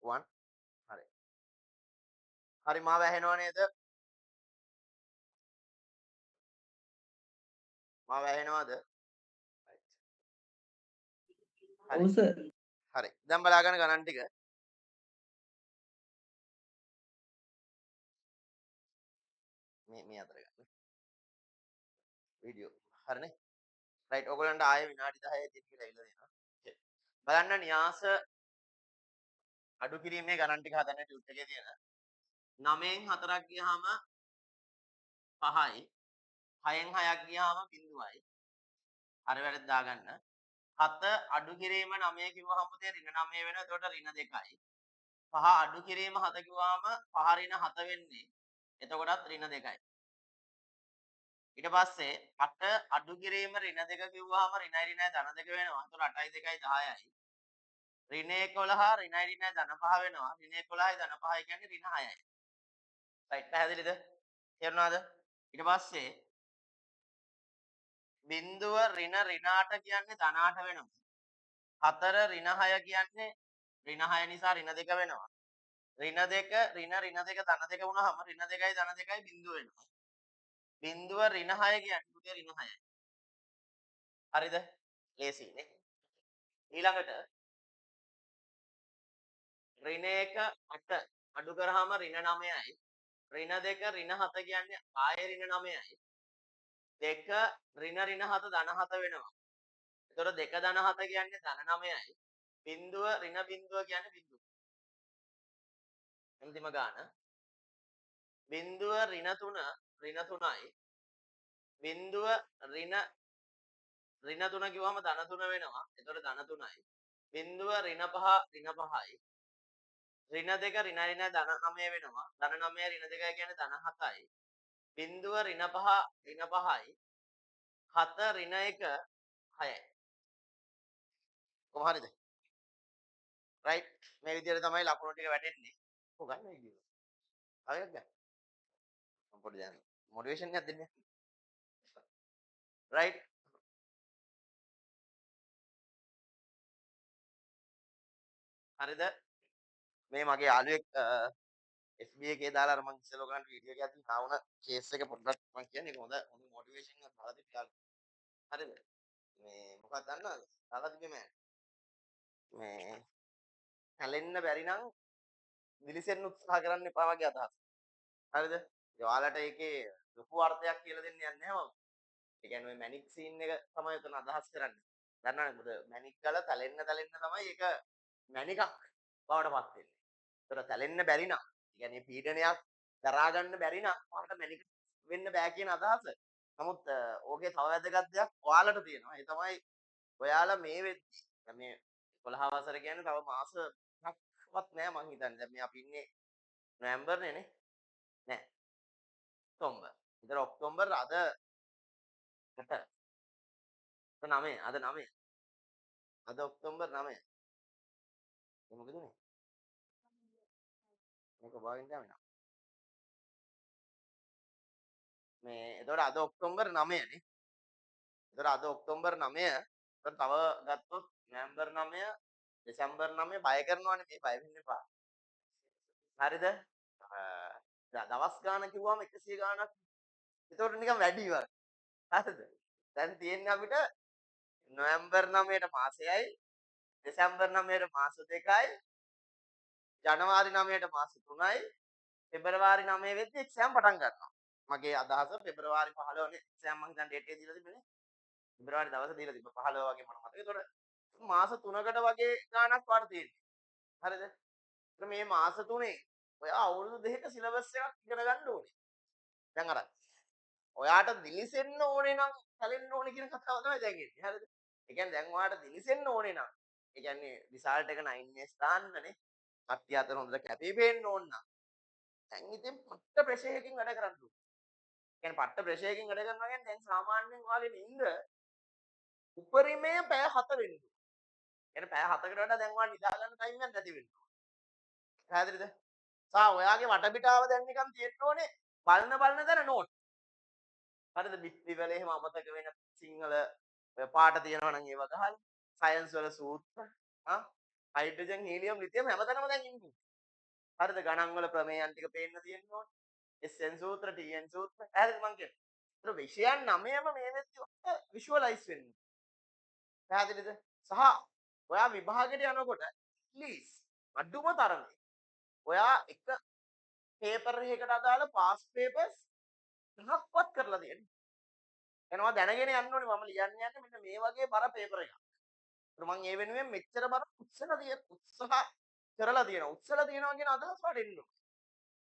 S1: 1 හරි. හරි මාව ඇහෙනව නේද? මාව ඇහෙනවද? හරි.
S3: ඔව් සර්.
S1: හරි. දැන් බලාගන්න ගණන් ටික. මේ අතර ගන්න. වීඩියෝ. හරිනේ. රයිට්. ඔයගොල්ලන්ට ආයෙ විනාඩි 10 තියෙන කියලා ඉල්ල දෙනවා. බලන්න න්‍යාස අඩු කිරීමේ ගණන් ටික හදන්න ටියුට් එකේ තියෙන 9න් 4ක් ගියාම 5යි 6න් 6ක් ගියාම 0යි. හරි වැරද්ද දාගන්න. 7 අඩු කිරීම 9 කිව්වහම පුතේ ඍණ 9 වෙනවා. එතකොට ඍණ 2යි. 5 අඩු කිරීම 7 කිව්වහම 5 ඍණ 7 වෙන්නේ. එතකොටත් ඍණ 2යි. ඊට පස්සේ 8 අඩු කිරීම ඍණ 2 කිව්වහම ඍණයි ඍණයි ධන 2 වෙනවා. එතකොට 8යි 2යි 10යි. ඍණ 11 ඍණයි ඍණයි ධන 5 වෙනවා. ඍණ 11යි ධන 5යි කියන්නේ ඍණ 6යි. රයිට් පැහැදිලිද? තේරුණාද? ඊට පස්සේ බිඳුව ඍණ 8 කියන්නේ ධන 8 වෙනවා. 4 ඍණ 6 කියන්නේ ඍණ 6 නිසා ඍණ 2 වෙනවා. ඍණ 2 ඍණ 2 ධන 2 වුණාම ඍණ 2යි ධන 2යි බිඳුව වෙනවා. බිඳුව ඍණ 6 කියන්නේ පුතේ ඍණ 6යි. හරිද? ලේසියිනේ. ඊළඟට ඍණ 1 8 අඩු කරාම ඍණ 9යි. ඍණ 2 ඍණ 7 කියන්නේ ආයෙ ඍණ 9යි. 2 ඍණ 7 ධන 7 වෙනවා. එතකොට 2 ධන 7 කියන්නේ ධන 9යි. බිඳුව ඍණ බිඳුව කියන්නේ බිඳුව. අන්තිම ගාන. බිඳුව ඍණ 3 ඍණ 3යි. බිඳුව ඍණ 3 කිව්වම ධන 3 වෙනවා. එතකොට ධන 3යි. බිඳුව ඍණ 5 ඍණ 5යි. ඍණ 2 ඍණ ඍණ ධන 9 වෙනවා. ධන 9 ඍණ 2 කියන්නේ ධන 7යි. බිඳුව ඍණ 5 ඍණ 5යි. 7 ඍණ 1 6යි. කොහොම හරිද? රයිට්. මේ විදිහට තමයි ලකුණු ටික වැටෙන්නේ. කො ගන්න වීඩියෝ. ආයෙත් ගන්න. මම පොඩි දැන් මොටිවේෂන් එකක් දෙන්න. රයිට්. හරිද? මේ මගේ යාළුවෙක් FB එකේ දාලා අර මං ඉස්සෙල්ලා ඔයගලන්ට වීඩියෝ එකක් අදින් ආවුන කේස් එක පොඩ්ඩක් මං කියන්නේ හොඳ මොටිවේෂන් එකක් දාලා තිබ්බා. හරිද? මේ මොකක්ද දන්නවද? දාලා තිබ්බේ මෑන්. මේ හැලෙන්න බැරි නම් දිලිසෙන්න උත්සාහ කරන්න එපා වගේ අදහස්. හරිද? ඔයාලට ඒකේ ලොකු අර්ථයක් කියලා දෙන්න යන්නේ නැහැ මම. ඒ කියන්නේ මේ මැනික් සීන් එක තමයි උතන අදහස් කරන්නේ. දන්නවනේ මොකද මැනික් ගල තැලෙන්න තමයි ඒක මැනිකක් බවට පත් වෙන්නේ. ඒතර තැලෙන්න බැරි නම්, ඒ කියන්නේ පීඩනයක් දරා ගන්න බැරි නම් ඔයාලට මැනික් වෙන්න බෑ කියන අදහස. නමුත් ඕකේ තව වැදගත් දෙයක් ඔයාලට තියෙනවා. ඒ තමයි ඔයාලා මේ වෙද්දි දැන් මේ 11 වසර කියන්නේ තව මාස 5ක්වත් නෑ මං හිතන්නේ. දැන් මේ අපි ඉන්නේ නොවැම්බර්නේ නේ. නෑ. ඔක්තෝබර්. ඉතින් ඔක්තෝබර් අද 9 අද 9. අද ඔක්තෝබර් 9. මොකද උනේ? මේක බාගෙන් දාන්න. මේ එතකොට අද ඔක්තෝබර් 9 නේ. එතකොට අද ඔක්තෝබර් 9 එතකොට තව ගත්තොත් නොවැම්බර් 9 දෙසැම්බර් 9 බය කරනවානේ මේ බය වෙන්න එපා. හරිද? දවස් ගාන කිව්වම 100 ගානක්. එතකොට නිකන් වැඩි වගේ. හරිද? දැන් තියෙන්නේ අපිට නොවැම්බර් 9ට මාසයයි දෙසැම්බර් 9ට මාස 2යි ජනවාරි 9ට මාස 3යි පෙබරවාරි 9 වෙද්දි එක්සෑම් පටන් ගන්නවා. මගේ අදහස පෙබරවාරි 15 නේ එක්සෑම් මං දැන් ඩේට් එක දීලා තිබුණේ. පෙබරවාරි දවසේ දීලා තිබ්බා 15 වගේ මට මතකයි. ඒතකොට මාස 3කට වගේ ගාණක් වාට තියෙන්නේ. හරිද? ඒත් මේ මාස 3 ඔයා අවුරුදු දෙකක සිලබස් එකක් ඉගෙන ගන්න ඕනේ. දැන් අර ඔයාට දිලිසෙන්න ඕනේ නම් සැලෙන්න ඕනේ කියන කතාව තමයි දැන් එන්නේ. හරිද? ඒ කියන්නේ දැන් ඔයාට දිලිසෙන්න ඕනේ නම් ඒ කියන්නේ රිසල්ට් එක 9S දාන්නනේ. කට්ටිය අතර හොඳට කැපී පෙනෙන්න ඕන නම් දැන් ඉතින් පට්ට ප්‍රෙෂර් එකකින් වැඩ කරන්න ඕනේ. කියන්නේ පට්ට ප්‍රෙෂර් එකකින් වැඩ කරනවා කියන්නේ දැන් සාමාන්‍යයෙන් ඔයාලේ නිින්ද උපරිමය පැය 7 වෙන්න ඕනේ. කියන්නේ පැය 7කට වඩා දැන් ඔයාලා නිදා ගන්න ටයිම් එකක් නැති වෙන්න ඕනේ. පැහැදිලිද? ඔයාගේ වටපිටාව දැන් නිකන් තියෙන්න ඕනේ බලන තැන නෝට්. හරිද? බිත්ති වල එහෙම අමතක වෙන සිංහල පාට තියෙනවා නම් ඒව ගහලා සයන්ස් වල සූත්‍ර හයිඩ්‍රජන් හීලියම් ලිතියම් හැමතැනම දැන් ඉන්නේ. හරිද? ගණන් වල ප්‍රමේයන් ටික පේන්න තියෙන්න ඕනේ. SN සූත්‍ර, TN සූත්‍ර. හරිද මං කියන්නේ? ඒතර විෂයන් 9ම මේ වෙද්දි විෂුවලයිස් වෙන්නේ. පැහැදිලිද? සහ ඔයා විභාගෙට යනකොට ප්ලීස් අඩුම තරමේ ඔයා එක පේපර් එකකට අදාළ පාස් පේපර්ස් 5ක්වත් කරලා තියෙන්න. එනවා දැනගෙන යන්න ඕනේ මම ලියන්න යන්නේ මෙන්න මේ වගේ බර පේපර් එකක්. ඒත් මම ඒ වෙනුවෙන් මෙච්චර බර උත්සාහ කරලා තියෙනවා. උත්සලා තියෙනවා කියන අදහස වලට එන්න ඕනේ.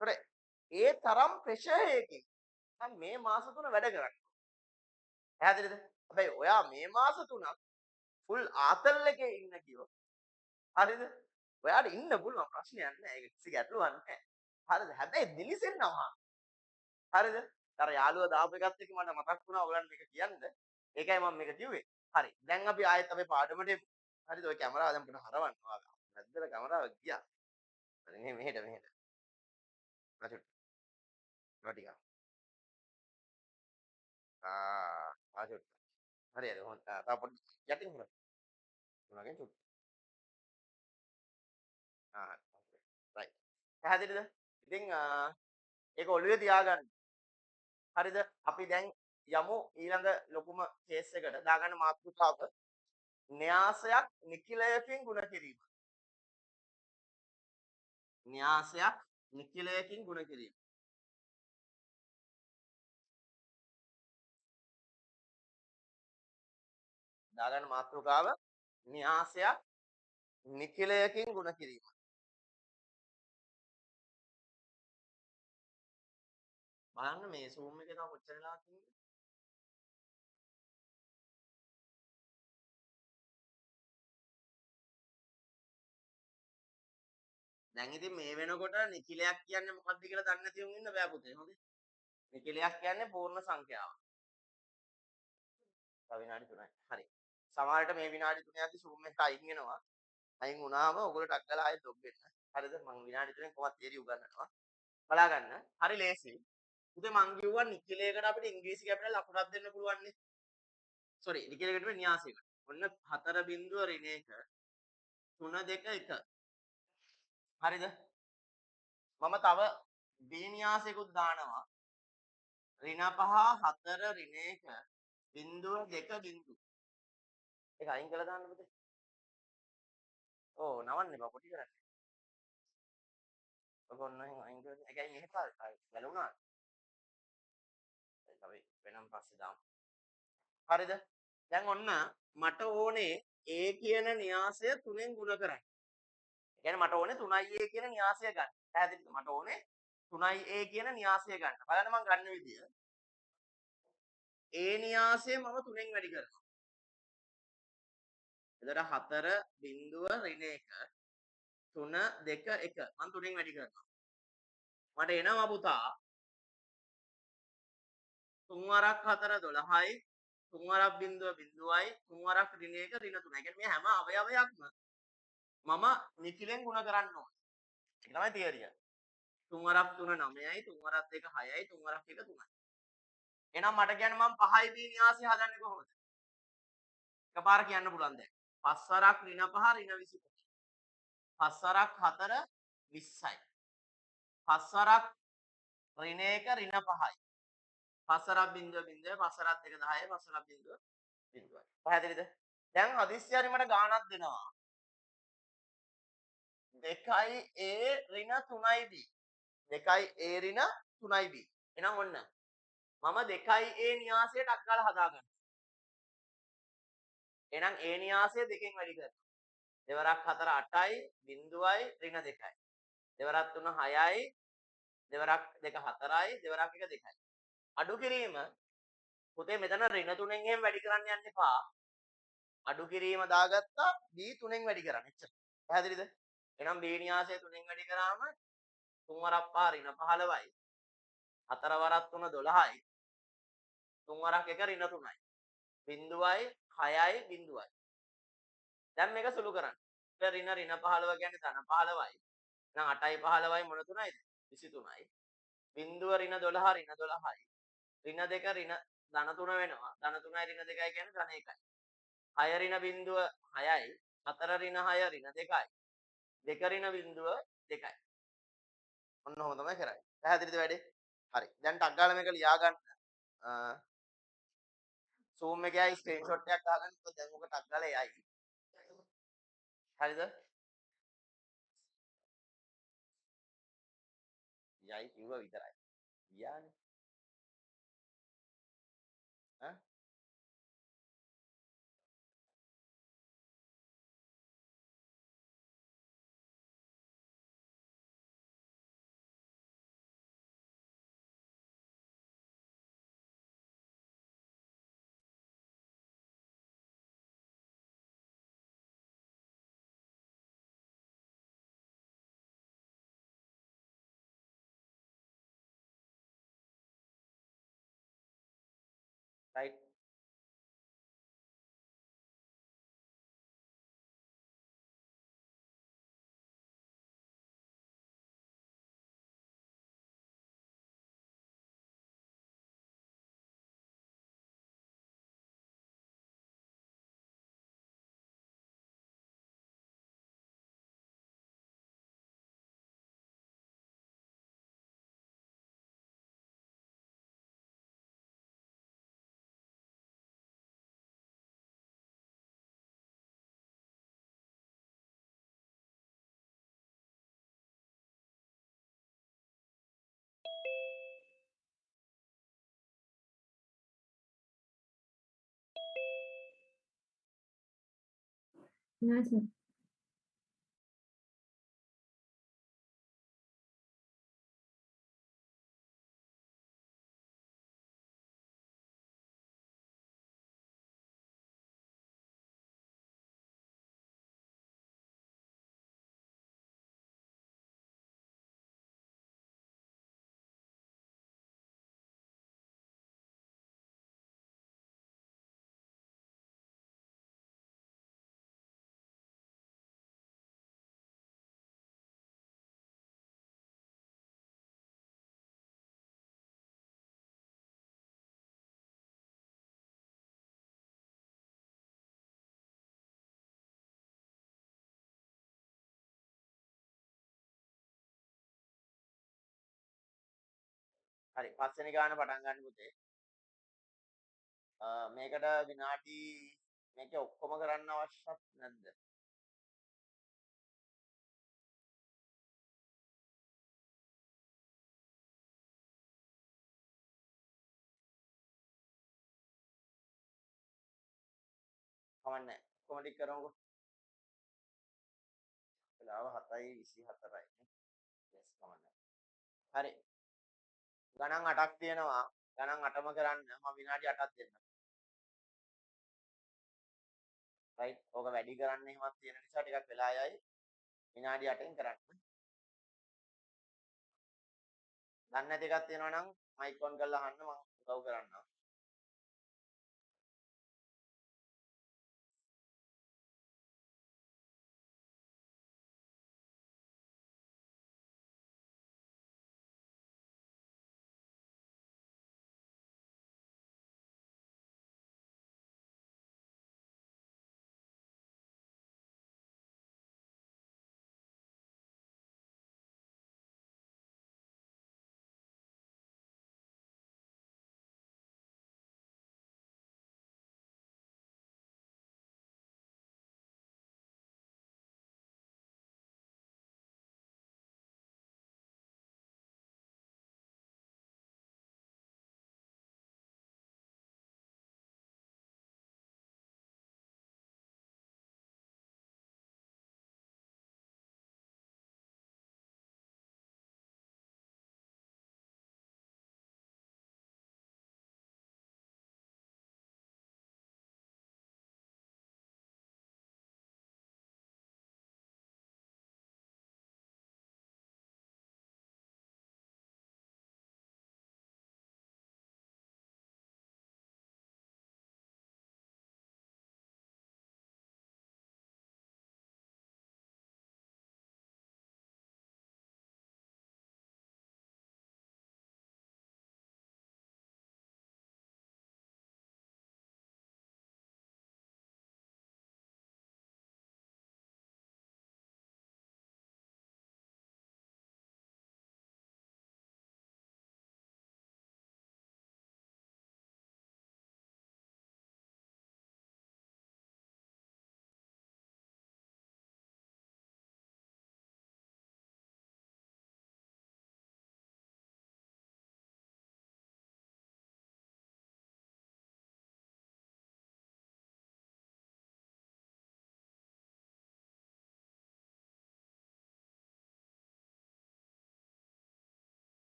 S1: ඒතර ඒ තරම් ප්‍රෙෂර් එකකින් මම මේ මාස 3 වැඩ කරන්නේ. පැහැදිලිද? හැබැයි ඔයා මේ මාස 3ක් ෆුල් ආතල් එකේ ඉන්න කිව්වොත් හරිද? ඔයාට ඉන්න පුළුවන් ප්‍රශ්නයක් නෑ. ඒක කිසි ගැටලුවක් නෑ. හරිද? හැබැයි දිලිසෙන්නවා. හරිද? අර යාළුවා දාපු එකත් එක්ක මට මතක් වුණා ඔයගලන්ට මේක කියන්න. ඒකයි මම මේක කිව්වේ. හරි. දැන් අපි ආයෙත් අපේ පාඩමට එමු. හරිද? ඔය කැමරාව දැන් අපිට හරවන්න. ඔයාලා. නැද්දල කැමරාව ගියා. හරි මෙහෙට. රචුට්. ටික. රචුට්. හරියද? හොඳ. තව පොඩ්ඩක් යටින් හොරන්න. උනාගෙන් චුට්. රයිට්. පැහැදිලිද? ඉතින් ඒක ඔළුවේ තියාගන්න. හරිද? අපි දැන් යමු ඊළඟ ලොකුම කේස් එකට. දාගන්න මාතෘකාව න්‍යාසයක් නිකිලයකින් ගුණ කිරීම. න්‍යාසයක් නිකිලයකින් ගුණ කිරීම. දාගන්න මාතෘකාව න්‍යාසයක් නිකිලයකින් ගුණ කිරීම. බලන්න මේ zoom එකේ තව කොච්චර වෙලා තියෙනවද? දැන් ඉතින් මේ වෙනකොට නිකිලයක් කියන්නේ මොකක්ද කියලා දන්නේ නැති වුන් ඉන්න බෑ පුතේ. හොඳේ. නිකිලයක් කියන්නේ පූර්ණ සංඛ්‍යාව. තව විනාඩි 3යි. හරි. සමහරවිට මේ විනාඩි 3 යද්දි zoom එක අයින් වෙනවා. අයින් වුණාම ඔයගොල්ලෝ ටක් ගාලා ආයෙත් ලොග් වෙන්න. හරිද? මම විනාඩි 3න් කොහොමද තියරි උගන්වනවා. බලා ගන්න. හරි ලේසි. පුතේ මං කිව්වා නිකිලයකට අපිට ඉංග්‍රීසි කැපිටල් ලකුණක් දෙන්න පුළුවන් නේ. සෝරි නිකිලයකට න්‍යාසයකට. ඔන්න 4 බිංදුව ඍණ 1 3 2 1. හරිද? මම තව B න්‍යාසයකුත් දානවා. ඍණ 5 4 ඍණ 1 බිංදුව 2 බිංදුව. ඒක අයින් කරලා දාන්න පුතේ. ඕ නවන්න එපා කොටි කරන්න. ඔක ඔන්න අයින් කරලා. ඒකයි මෙහෙ ගැලුණා. අපි වෙනම් පස්සේ දාමු. හරිද? දැන් ඔන්න මට ඕනේ A කියන න්‍යාසය 3ෙන් ගුණ කරන්න. ඒ කියන්නේ මට ඕනේ 3A කියන න්‍යාසය ගන්න. පැහැදිලිද? මට ඕනේ 3A කියන න්‍යාසය ගන්න. බලන්න මම ගන්න විදිය. A න්‍යාසය මම 3ෙන් වැඩි කරනවා. එතකොට 4 බිංදුව ඍණ 1 3 2 1 මම 3ෙන් වැඩි කරනවා. මට එනවා පුතා 3 වරක් 4 12යි 3 වරක් බිංදුව බිංදුවයි 3 වරක් ඍණ 1 ඍණ 3යි. ඒ කියන්නේ මේ හැම අවයවයක්ම මම නිකිලෙන් ගුණ කරන්න ඕනේ. ඒක තමයි තියරිය. 3 වරක් 3 9යි 3 වරක් 2 6යි 3 වරක් 1 3යි. එහෙනම් මට කියන්න මම 5යි B න්‍යාසය හදන්නේ කොහොමද? එකපාර කියන්න පුළුවන් දැන්. 5 වරක් ඍණ 5 ඍණ 25. 5 වරක් 4 20යි. 5 වරක් ඍණ 1 ඍණ 5යි. 5 වරක් බිංදුව බිංදුවයි 5 වරක් 2 10යි 5 වරක් බිංදුව බිංදුවයි. පැහැදිලිද? දැන් හදිස්සි හරි මට ගාණක් දෙනවා. 2යි A ඍණ 3යි B. 2යි A ඍණ 3යි B. එහෙනම් ඔන්න මම 2යි A න්‍යාසයට අක් ගාලා හදාගන්නවා. එහෙනම් A න්‍යාසය දෙකෙන් වැඩි කරනවා. දෙවරක් 4 8යි බිංදුවයි ඍණ 2යි. දෙවරක් 3 6යි දෙවරක් 2 4යි දෙවරක් 1 2යි. අඩු කිරීම පුතේ මෙතන ඍණ 3ෙන් එහෙම වැඩි කරන්න යන්න එපා. අඩු කිරීම දාගත්තා B 3ෙන් වැඩි කරන්න. එච්චර. පැහැදිලිද? එහෙනම් B න්‍යාසය 3ෙන් වැඩි කරාම 3 වරක් 5 ඍණ 15යි. 4 වරක් 3 12යි. 3 වරක් 1 ඍණ 3යි. බිංදුවයි 6යි බිංදුවයි. දැන් මේක සුළු කරන්න. ඍණ 15 කියන්නේ ධන 15යි. එහෙනම් 8යි 15යි මොන තුනයිද? 23යි. බිංදුව ඍණ 12 ඍණ 12යි. ඍණ 2 ඍණ ධන 3 වෙනවා. ධන 3යි ඍණ 2යි කියන්නේ ධන 1යි. 6 ඍණ බිංදුව 6යි. 4 ඍණ 6 ඍණ 2යි. 2 ඍණ බිංදුව 2යි. ඔන්න ඔහොම තමයි කරන්නේ. පැහැදිලිද වැඩේ? හරි. දැන් ටක් ගාලා මේක ලියා ගන්න. Zoom එකේ ආයි ස්ක්‍රීන්ෂොට් එකක් ගහගන්න. දැන් ඔක ටක් ගාලා එයි. හරිද? යයි කිව්ව විතරයි. ගියානේ. ඈ රයිට්.
S2: නිවාස
S1: හරි. පස්වෙනි ගාන පටන් ගන්න පුතේ. මේකට විනාඩි මේක ඔක්කොම කරන්න අවශ්‍යත් නැද්ද? කමන්නේ. ඔක්කොම ටික කරමුකෝ. වෙලාව 7:24යි නේ. yes කමන්නේ. හරි. ගණන් 8ක් තියෙනවා. ගණන් 8ම කරන්න මම විනාඩි 8ක් දෙන්නම්. රයිට්. ඕක වැඩි කරන්න එහෙමත් තියෙන නිසා ටිකක් වෙලා යයි. විනාඩි 8න් කරන්න. දන්නේ නැති එකක් තියෙනවා නම් මයික් ඔන් කරලා අහන්න මම උදව් කරන්නම්.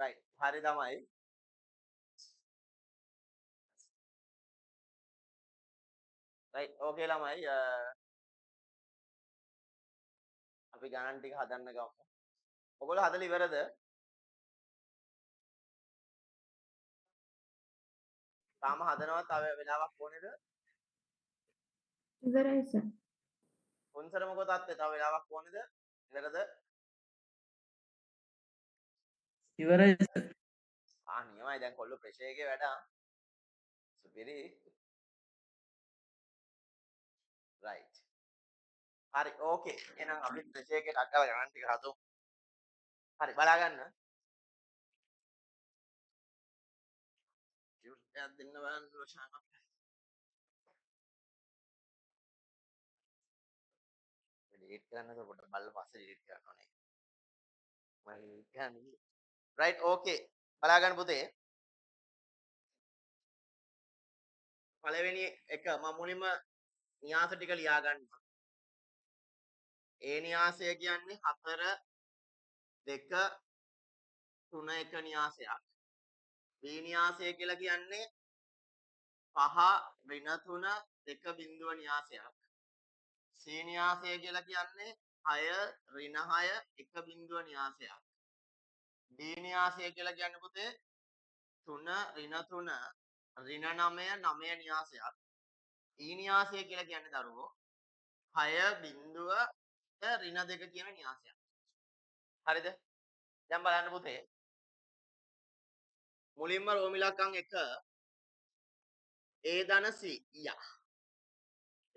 S1: right හරි තමයි right okay ළමයි අපි ගණන් ටික හදන්න ගමු ඔයගොල්ලෝ හදලා ඉවරද තාම හදනවා තව වෙලාවක් ඕනේද
S2: ඉවරයි සර්.
S1: පොන්සර මොකද තාත්තේ තව වෙලාවක් ඕනේද ඉවරද
S3: ඉවරයි
S1: නියමයි දැන් කොල්ල ප්‍රෙෂර් එකේ වැඩ සුපිරි right හරි ඕකේ එහෙනම් අපි ප්‍රෙෂර් එකේ ටක් ගාලා ගණන් ටික හදමු හරි බලා ගන්න ටියුට් එකක් දෙන්න බලන්න රොෂාන ඩිලීට් කරන්නද පොඩ්ඩක් බලලා පස්සේ ඩිලීට් කරන්න ඕනේ මම කියන්නේ right okay බලා ගන්න පුතේ පළවෙනි එක මම මුලින්ම න්‍යාස ටික ලියා ගන්නවා ඒ න්‍යාසය කියන්නේ 4 2 3 1 න්‍යාසයක් B න්‍යාසය කියලා කියන්නේ 5 ඍණ 3 2 බිඳුව න්‍යාසයක් C න්‍යාසය කියලා කියන්නේ 6 ඍණ 6 1 බිඳුව න්‍යාසයක් D න්‍යාසය කියලා කියන්නේ පුතේ 3 ඍණ 3 ඍණ 9 9 න්‍යාසයක් E න්‍යාසය කියලා කියන්නේ දරුවෝ 6 බිඳුව ඍණ 2 කියන න්‍යාසයක් හරිද දැන් බලන්න පුතේ මුලින්ම රෝමිලක්කම් 1 A ධන C යා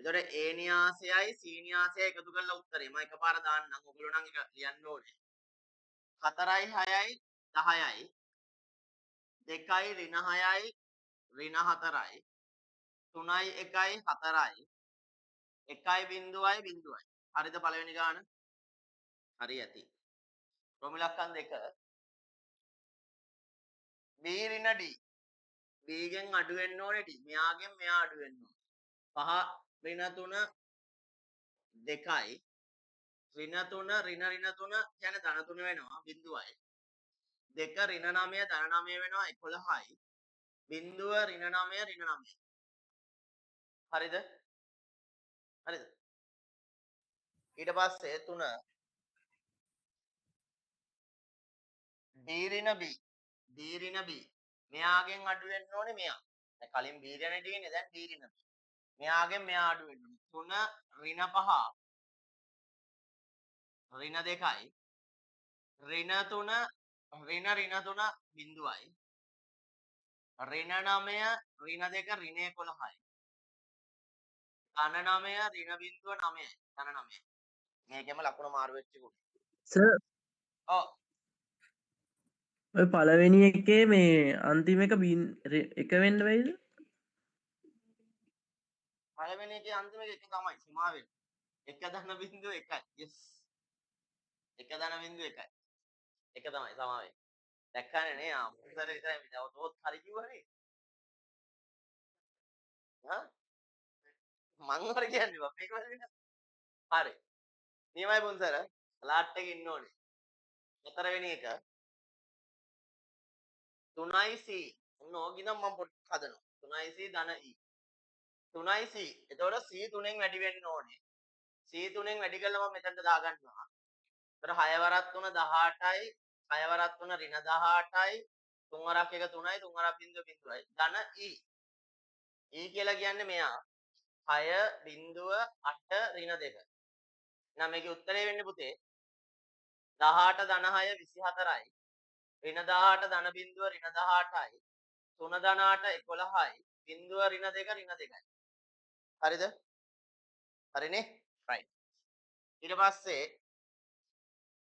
S1: එතකොට A න්‍යාසයයි C න්‍යාසයයි එකතු කරලා උත්තරේ මම එකපාර දාන්නම් ඔයගොල්ලෝ නම් එක ලියන්න ඕනේ 4යි 6යි 10යි 2යි ඍණ 6යි ඍණ 4යි 3යි 1යි 4යි 1යි බිඳුවයි බිඳුවයි හරිද පළවෙනි ගාන හරි ඇති රෝමිලක්කම් 2 B ඍණ D B ගෙන් අඩු වෙන්න ඕනේ D මෙයාගෙන් මෙයා අඩු වෙන්න ඕනේ 5 ඍණ 3 2යි ඍණ 3 ඍණ 3 කියන්නේ ධන 3 වෙනවා බිඳුවයි 2 ඍණ 9 ධන 9 වෙනවා 11යි බිඳුව ඍණ 9 ඍණ 9 හරිද හරිද ඊට පස්සේ 3 D ඍණ B D ඍණ B මෙයාගෙන් අඩු වෙන්න ඕනේ මෙයා දැන් කලින් B ඍණ D නේ දැන් D ඍණ B මෙයාගෙන් මෙයා අඩු වෙන්න ඕනේ 3 ඍණ 5 ඍණ 2යි ඍණ 3 ඍණ 3 බිඳුවයි ඍණ 9 ඍණ 2 ඍණ 11යි ධන 9 ඍණ බිඳුව 9යි ධන 9 මේකෙම ලකුණ මාරු වෙච්ච කුඩ
S3: සර්
S1: ඔව්
S3: ඔය පළවෙනි එකේ මේ අන්තිම එක එක වෙන්න වෙයිද
S1: පළවෙනි එකේ අන්තිම එක තමයි සීමා වෙන්නේ 1 ධන බිඳුව 1යි yes 1 ධන බිඳුව 1යි එක තමයි සමා වෙන්නේ දැක්කනේ නේ මුතර විතරයි මේ තවත් හරි කිව්වනේ හා මං හරි කියන්නේ බා මේක වැරදිද හරි නියමයි පුන්සර ලාට් එකේ ඉන්න ඕනේ හතරවෙනි එක 3C ඔන්න ඕකිනම් මම පොඩ්ඩක් හදනවා 3C ධන E 3C එතකොට C 3ෙන් වැඩි වෙන්න ඕනේ C 3ෙන් වැඩි කළා මම මෙතනට දාගන්නවා එතකොට 6 වරක් 3 18යි 6 වරක් 3 ඍණ 18යි 3 වරක් 1 3යි 3 වරක් බිඳුව බිඳුවයි ධන E E කියලා කියන්නේ මෙයා 6 බිඳුව 8 ඍණ 2 එහෙනම් මේකේ උත්තරේ වෙන්නේ පුතේ 18 ධන 6 24යි ඍණ 18 ධන බිඳුව ඍණ 18යි 3 ධන 8 11යි බිඳුව ඍණ 2 ඍණ 2යි හරිද හරිනේ right ඊට පස්සේ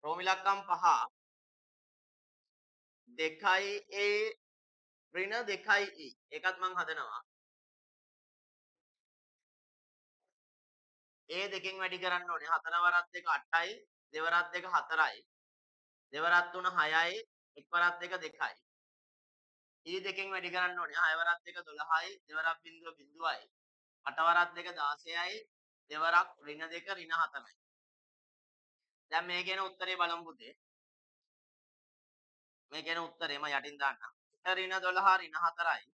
S1: රෝමිලක්කම් 5 2යි A ඍණ 2යි E ඒකත් මම හදනවා A දෙකෙන් වැඩි කරන්න ඕනේ 4 වරක් 2 8යි 2 වරක් 2 4යි 2 වරක් 3 6යි 1 වරක් 2 2යි E දෙකෙන් වැඩි කරන්න ඕනේ 6 වරක් 2 12යි 2 වරක් බිඳුව බිඳුවයි 8 වරක් 2 16යි 2 වරක් ඍණ 2 ඍණ 4යි දැන් මේ කියන උත්තරේ බලමු පුතේ මේ කියන උත්තරේ මම යටින් දාන්නම්. 8 ඍණ 12 ඍණ 4යි.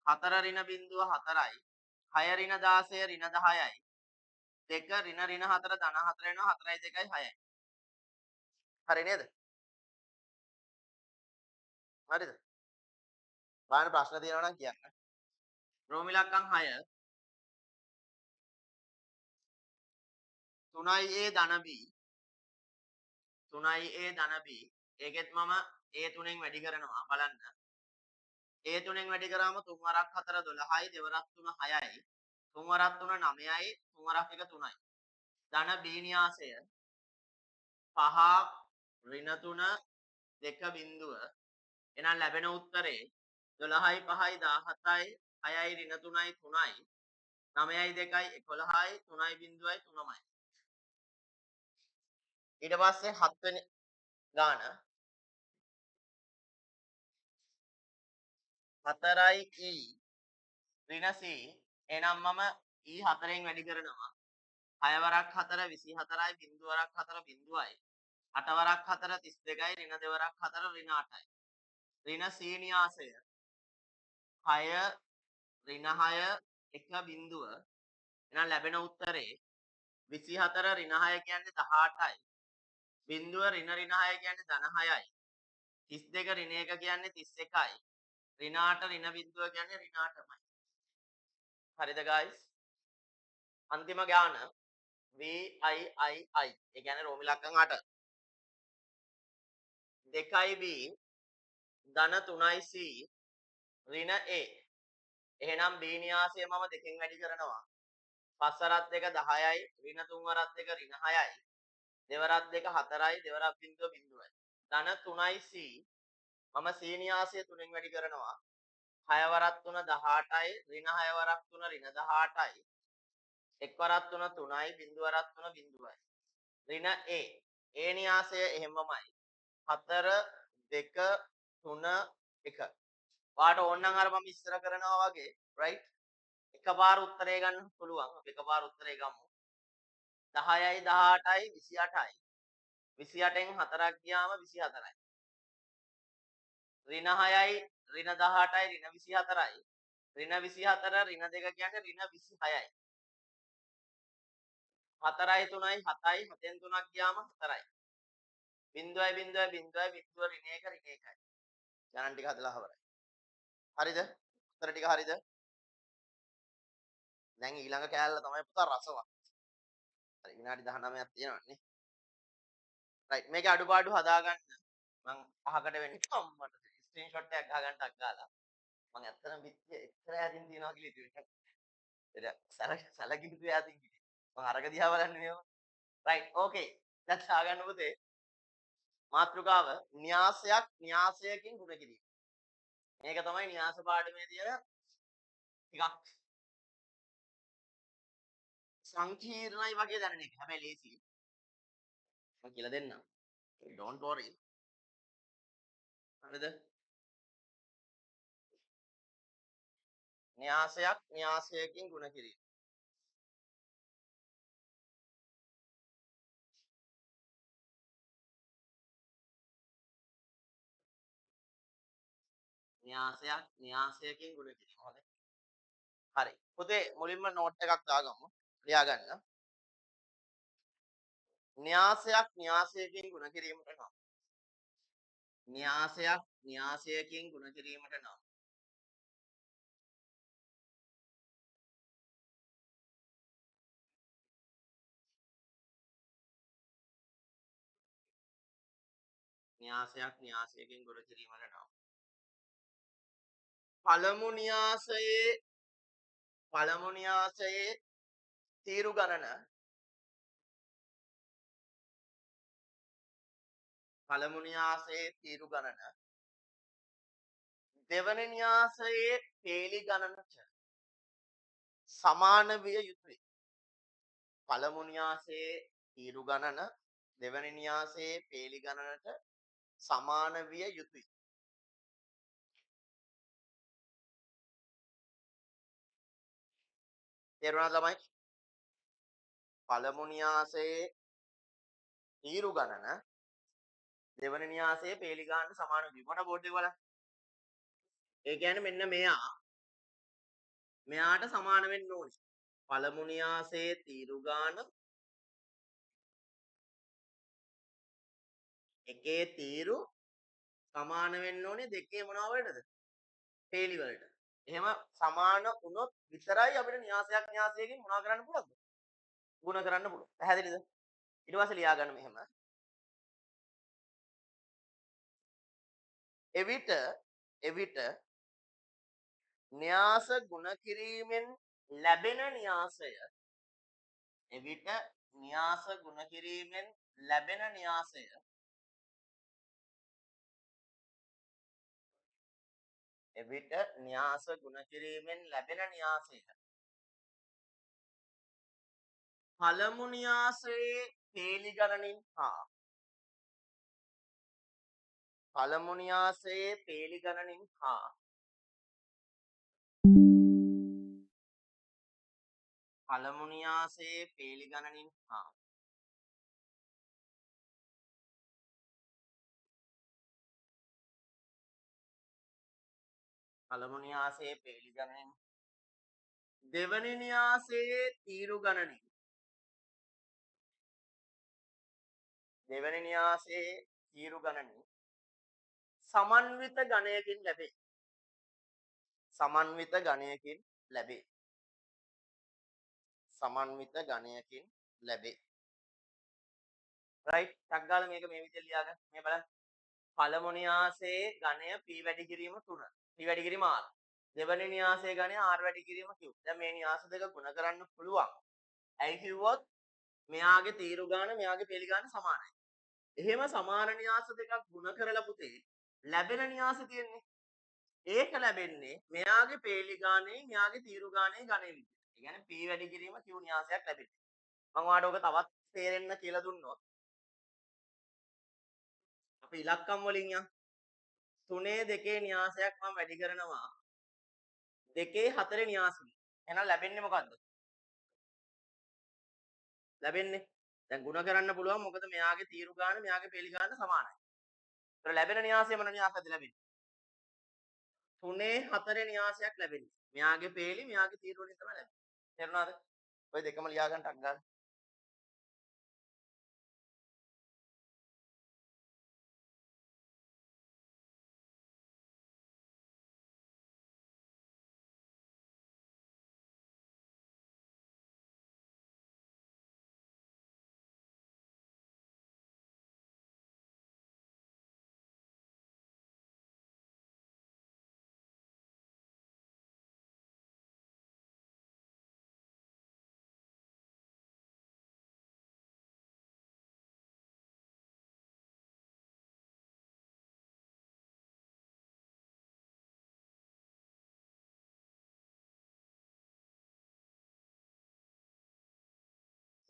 S1: 4 ඍණ බිංදුව 4යි. 6 ඍණ 16 ඍණ 10යි. 2 ඍණ 4 ධන 4 වෙනවා 4යි 2යි 6යි. හරි නේද? හරිද? බලන්න ප්‍රශ්න තියෙනවා නම් කියන්න. රෝම ඉලක්කම් 6 3a ධන b 3a ධන b ඒකෙත් මම a3 ෙන් වැඩි කරනවා බලන්න. a3 ෙන් වැඩි කරාම 3 වරක් 4 12යි දෙවරක් 3 6යි 3 වරක් 3 9යි 3 වරක් 1 3යි. ධන b න්‍යාසය 5 ඍණ 3 2 බිංදුව එහෙනම් ලැබෙන උත්තරේ 12යි 5යි 17යි 6යි ඍණ 3යි 3යි 9යි 2යි 11යි 3යි බිංදුවයි 3යි. ඊට පස්සේ 7 වෙනි ගාන 4යි e ඍණ c එහෙනම් මම e 4ෙන් වැඩි කරනවා 6 වරක් 4 24යි බිංදුව වරක් 4 බිංදුවයි 8 වරක් 4 32යි ඍණ 2 වරක් 4 ඍණ 8යි. ඍණ c න්‍යාසය 6 ඍණ 6 1 බිංදුව එහෙනම් ලැබෙන උත්තරේ 24 ඍණ 6 කියන්නේ 18යි. බිංදුව ඍණ 6 කියන්නේ ධන 6යි. 32 ඍණ 1 කියන්නේ 31යි. ඍණ 8 ඍණ බිංදුව කියන්නේ ඍණ 8යි. හරිද guys? අන්තිම ගාන VIII ඒ කියන්නේ රෝම ඉලක්කම් 8. 2යි B ධන 3යි C ඍණ A. එහෙනම් B න්‍යාසය මම දෙකෙන් වැඩි කරනවා. 5 වරක් 2 10යි ඍණ 3 වරක් 2 ඍණ 6යි. දෙවරක් 2 4යි දෙවරක් බිංදුව බිංදුවයි. ධන 3යි C මම C න්‍යාසය 3ෙන් වැඩි කරනවා. 6 වරක් 3 18යි ඍණ 6 වරක් 3 ඍණ 18යි. 1 වරක් 3 3යි බිංදුව වරක් 3 බිංදුවයි. ඍණ A. A න්‍යාසය එහෙමමයි. 4 2 3 1. ඔයාට ඕන නම් අර මම ඉස්සර කරනවා වගේ right එකපාර උත්තරේ ගන්න පුළුවන්. අපි එකපාර උත්තරේ ගමු. 10යි 18යි 28යි. 28න් 4ක් ගියාම 24යි. ඍණ 6යි ඍණ 18යි ඍණ 24යි. ඍණ 24 ඍණ 2 කියන්නේ ඍණ 26යි. 4යි 3යි 7යි 7න් 3ක් ගියාම 4යි. බිංදුවයි බිංදුවයි බිංදුවයි බිංදුව ඍණ 1 ඍණ 1යි. ගණන් ටික හදලා හවරයි. හරිද? උත්තර ටික හරිද? දැන් ඊළඟ කෑල්ල තමයි පුතා රසවත්. හරි විනාඩි 19ක් තියෙනවානේ. රයිට් මේකේ අඩුපාඩු හදාගන්න මම අහකට වෙන්නේ අම්මට ස්ක්‍රීන්ෂොට් එකක් ගහගන්න ටක් ගාලා මම ඇත්තටම පිටියේ එක්තර යදින් තියනවා කියලා ඉතින් ඒක සැලකිලි යදින් කිව්වේ මම අරක දිහා බලන්නේ මේව රයිට් ඕකේ දැන් දාගන්න පුතේ මාතෘකාව න්‍යාසයකින් ගුණ කිරීම මේක තමයි න්‍යාස පාඩමේ තියෙන ටිකක් සංකීර්ණයි වගේ දැනෙන එක හැබැයි ලේසි මම කියලා දෙන්නම් don't worry හරිද න්‍යාසයකින් ගුණ කිරීම න්‍යාසයකින් ගුණ කිරීම හොඳයි හරි පුතේ මුලින්ම නෝට් එකක් දාගමු ලියාගන්න න්‍යාසයකින් ගුණ කිරීමට නම් න්‍යාසයකින් ගුණ කිරීමට නම් න්‍යාසයකින් ගුණ කිරීමට නම් පළමු න්‍යාසයේ තීරු ගණන දෙවන න්‍යාසයේ පේලි ගණනට සමාන විය යුතුයි. පළමු න්‍යාසයේ තීරු ගණන දෙවන න්‍යාසයේ පේලි ගණනට සමාන විය යුතුයි. තේරුණාද ළමයි? පළමු න්‍යාසයේ තීරු ගණන දෙවන න්‍යාසයේ පේලි ගානට සමාන වී මොන බෝඩ් එක බලන්න. ඒ කියන්නේ මෙන්න මෙයාට සමාන වෙන්න ඕනේ. පළමු න්‍යාසයේ තීරු ගාන එකේ තීරු සමාන වෙන්න ඕනේ දෙකේ මොනවා වලටද? පේලි වලට. එහෙම සමාන වුණොත් විතරයි අපිට න්‍යාසයකින් මොනවා කරන්න පුළුවන්ද? ගුණ කරන්න පුළුවන්. පැහැදිලිද? ඊට පස්සේ ලියා ගන්න මෙහෙම. එවිට න්‍යාස ගුණ කිරීමෙන් ලැබෙන න්‍යාසය එවිට න්‍යාස ගුණ කිරීමෙන් ලැබෙන න්‍යාසය එවිට න්‍යාස ගුණ කිරීමෙන් ලැබෙන න්‍යාසය පළමු න්‍යාසයේ පේලි ගණනින් හා පළමු න්‍යාසයේ පේලි ගණනින් හා පළමු න්‍යාසයේ පේලි ගණනින් හා පළමු න්‍යාසයේ පේලි ගණනින් දෙවනි න්‍යාසයේ තීරු ගණනින් දෙවනි න්‍යාසයේ තීරු ගණනින් සමන්විත ගණයකින් ලැබේ. සමන්විත ගණයකින් ලැබේ. සමන්විත ගණයකින් ලැබේ. රයිට්. ටක් ගාලා මේක මේ විදිහට ලියාගන්න. මේ බලන්න. පළමු න්‍යාසයේ ගණය p වැඩි කිරීම 3. p වැඩි කිරීම r. දෙවැනි න්‍යාසයේ ගණය r වැඩි කිරීම q. දැන් මේ න්‍යාස දෙක ගුණ කරන්න පුළුවන්. ඇයි කිව්වොත් මෙයාගේ තීරු ගාන මෙයාගේ පේලි ගාන සමානයි. එහෙම සමාන න්‍යාස දෙකක් ගුණ කරලා පුතේ ලැබෙන න්‍යාස තියෙන්නේ. ඒක ලැබෙන්නේ මෙයාගේ පේලි ගානේ මෙයාගේ තීරු ගානේ ගණය විදිහට. ඒ කියන්නේ p වැඩි කිරීම q න්‍යාසයක් ලැබෙන්නේ. මම ඔයාලට ඔක තවත් තේරෙන්න කියලා දුන්නොත් අපි ඉලක්කම් වලින් යන් 3 2 න්‍යාසයක් මම වැඩි කරනවා 2 4 න්‍යාසෙ. එහෙනම් ලැබෙන්නේ මොකද්ද? ලැබෙන්නේ දැන් ಗುಣ කරන්න පුළුවන් මොකද මෙයාගේ තීරු ගාන මෙයාගේ පේලි ගාන සමානයි. ඒතර ලැබෙන න්‍යාසය මොන න්‍යාසයක්ද ලැබෙන්නේ? 3 4 න්‍යාසයක් ලැබෙන්නේ. මෙයාගේ පේලි මෙයාගේ තීරු වලින් තමයි ලැබෙන්නේ. තේරුණාද? ඔය දෙකම ලියා ගන්න ටක් ගන්න.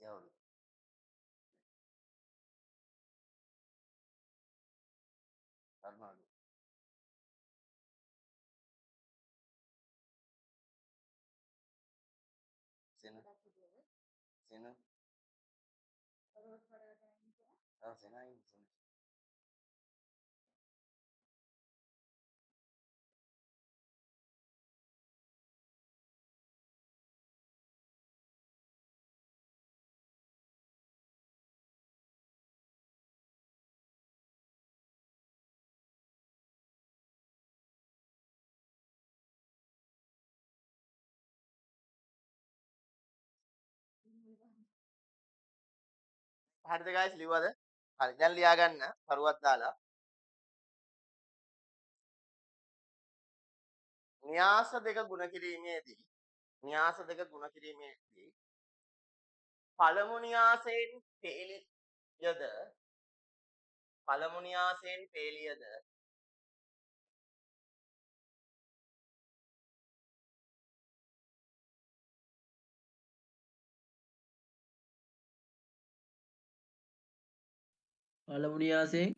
S1: යවලු. කර්මාලු. සෙන. සෙන. සෙනයි. හරිද guys ලිව්වද? හරි. දැන් ලියා ගන්න කරුවක් දාලා. න්‍යාස දෙක ගුණ කිරීමේදී පළමු න්‍යාසයෙන් පේලියද
S3: පළමු න්‍යාසයෙන්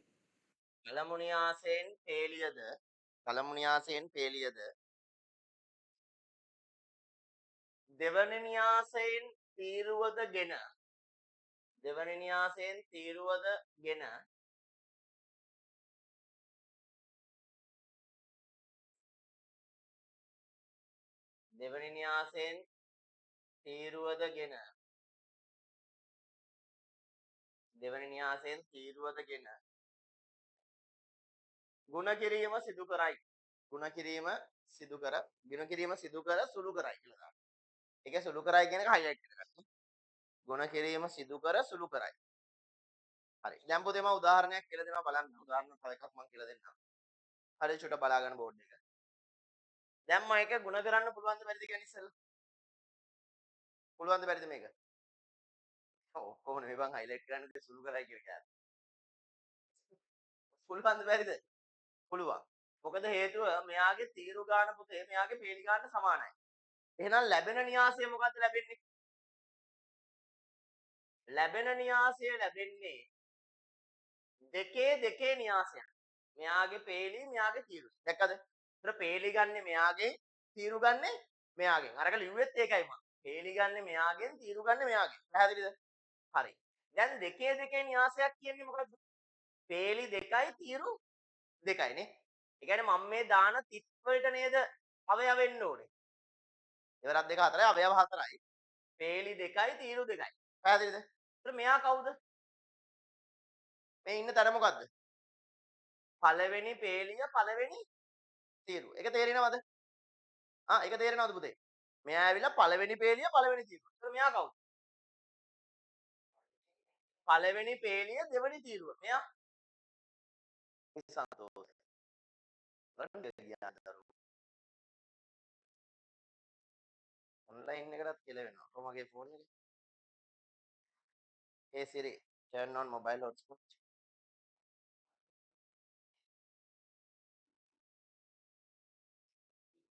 S1: පළමු න්‍යාසයෙන් පේලියද දෙවන න්‍යාසයෙන් තීරුවදගෙන දෙවනි න්‍යාසයෙන් තීරුවදගෙන දෙවනි න්‍යාසයෙන් තීරුවදගෙන ගුණ කිරීම සිදු කරයි. ගුණ කිරීම සිදු කර සුළු කරයි කියලා දාන්න. ඒක සුළු කරයි කියන එක highlight කරගන්න. ගුණ කිරීම සිදු කර සුළු කරයි. හරි. දැන් පුතේ මම උදාහරණයක් කියලා දෙනවා බලන්න. උදාහරණ තව එකක් මම කියලා දෙන්නම්. හරි චුට්ට බලා ගන්න බෝඩ් එක. දැන් මම ඒක ගුණ කරන්න පුළුවන්ද බැරිද කියන්නේ ඉස්සෙල්ලා? පුළුවන්ද බැරිද මේක? ඔව් කොහොමද මේ බං highlight කරන්නේ සුළු කරයි කියන එක. පුළුවන්ද බැරිද? පුළුවන්. මොකද හේතුව මෙයාගේ තීරු ගාන පුතේ මෙයාගේ පේලි ගානට සමානයි. එහෙනම් ලැබෙන න්‍යාසය මොකද්ද ලැබෙන්නේ? ලැබෙන න්‍යාසය ලැබෙන්නේ දෙකේ න්‍යාසයක්. මෙයාගේ පේලි මෙයාගේ තීරු. දැක්කද? ඒතර පේලි ගන්නෙ මෙයාගේ තීරු ගන්නෙ මෙයාගෙන්. අරක ලිව්වෙත් ඒකයි මම. පේලි ගන්නෙ මෙයාගෙන් තීරු ගන්නෙ මෙයාගෙන්. පැහැදිලිද? හරි. දැන් දෙකේ න්‍යාසයක් කියන්නේ මොකද්ද? පේලි දෙකයි තීරු දෙකයි නේ. ඒ කියන්නේ මම මේ දාන තිත් වලට නේද අවයව වෙන්න ඕනේ. ඉවරක් දෙක හතරයි අවයව හතරයි. පේලි දෙකයි තීරු දෙකයි. පැහැදිලිද? ඒතර මෙයා කවුද? මේ ඉන්න තැන මොකද්ද? පළවෙනි පේලිය පළවෙනි තීරු. ඒක තේරෙනවද? ඒක තේරෙනවද පුතේ? මෙයා ඇවිල්ලා පළවෙනි පේලිය පළවෙනි තීරුව. ඒතර මෙයා කවුද? පළවෙනි පේලිය දෙවෙනි තීරුව. මෙයා සන්තෝෂ. වරන් ගියා දරුවෝ. ඔන්ලයින් එකටත් කෙලවෙනවා. කොහොමගේ ෆෝන් එකේ? Hey Siri, turn on mobile hotspot.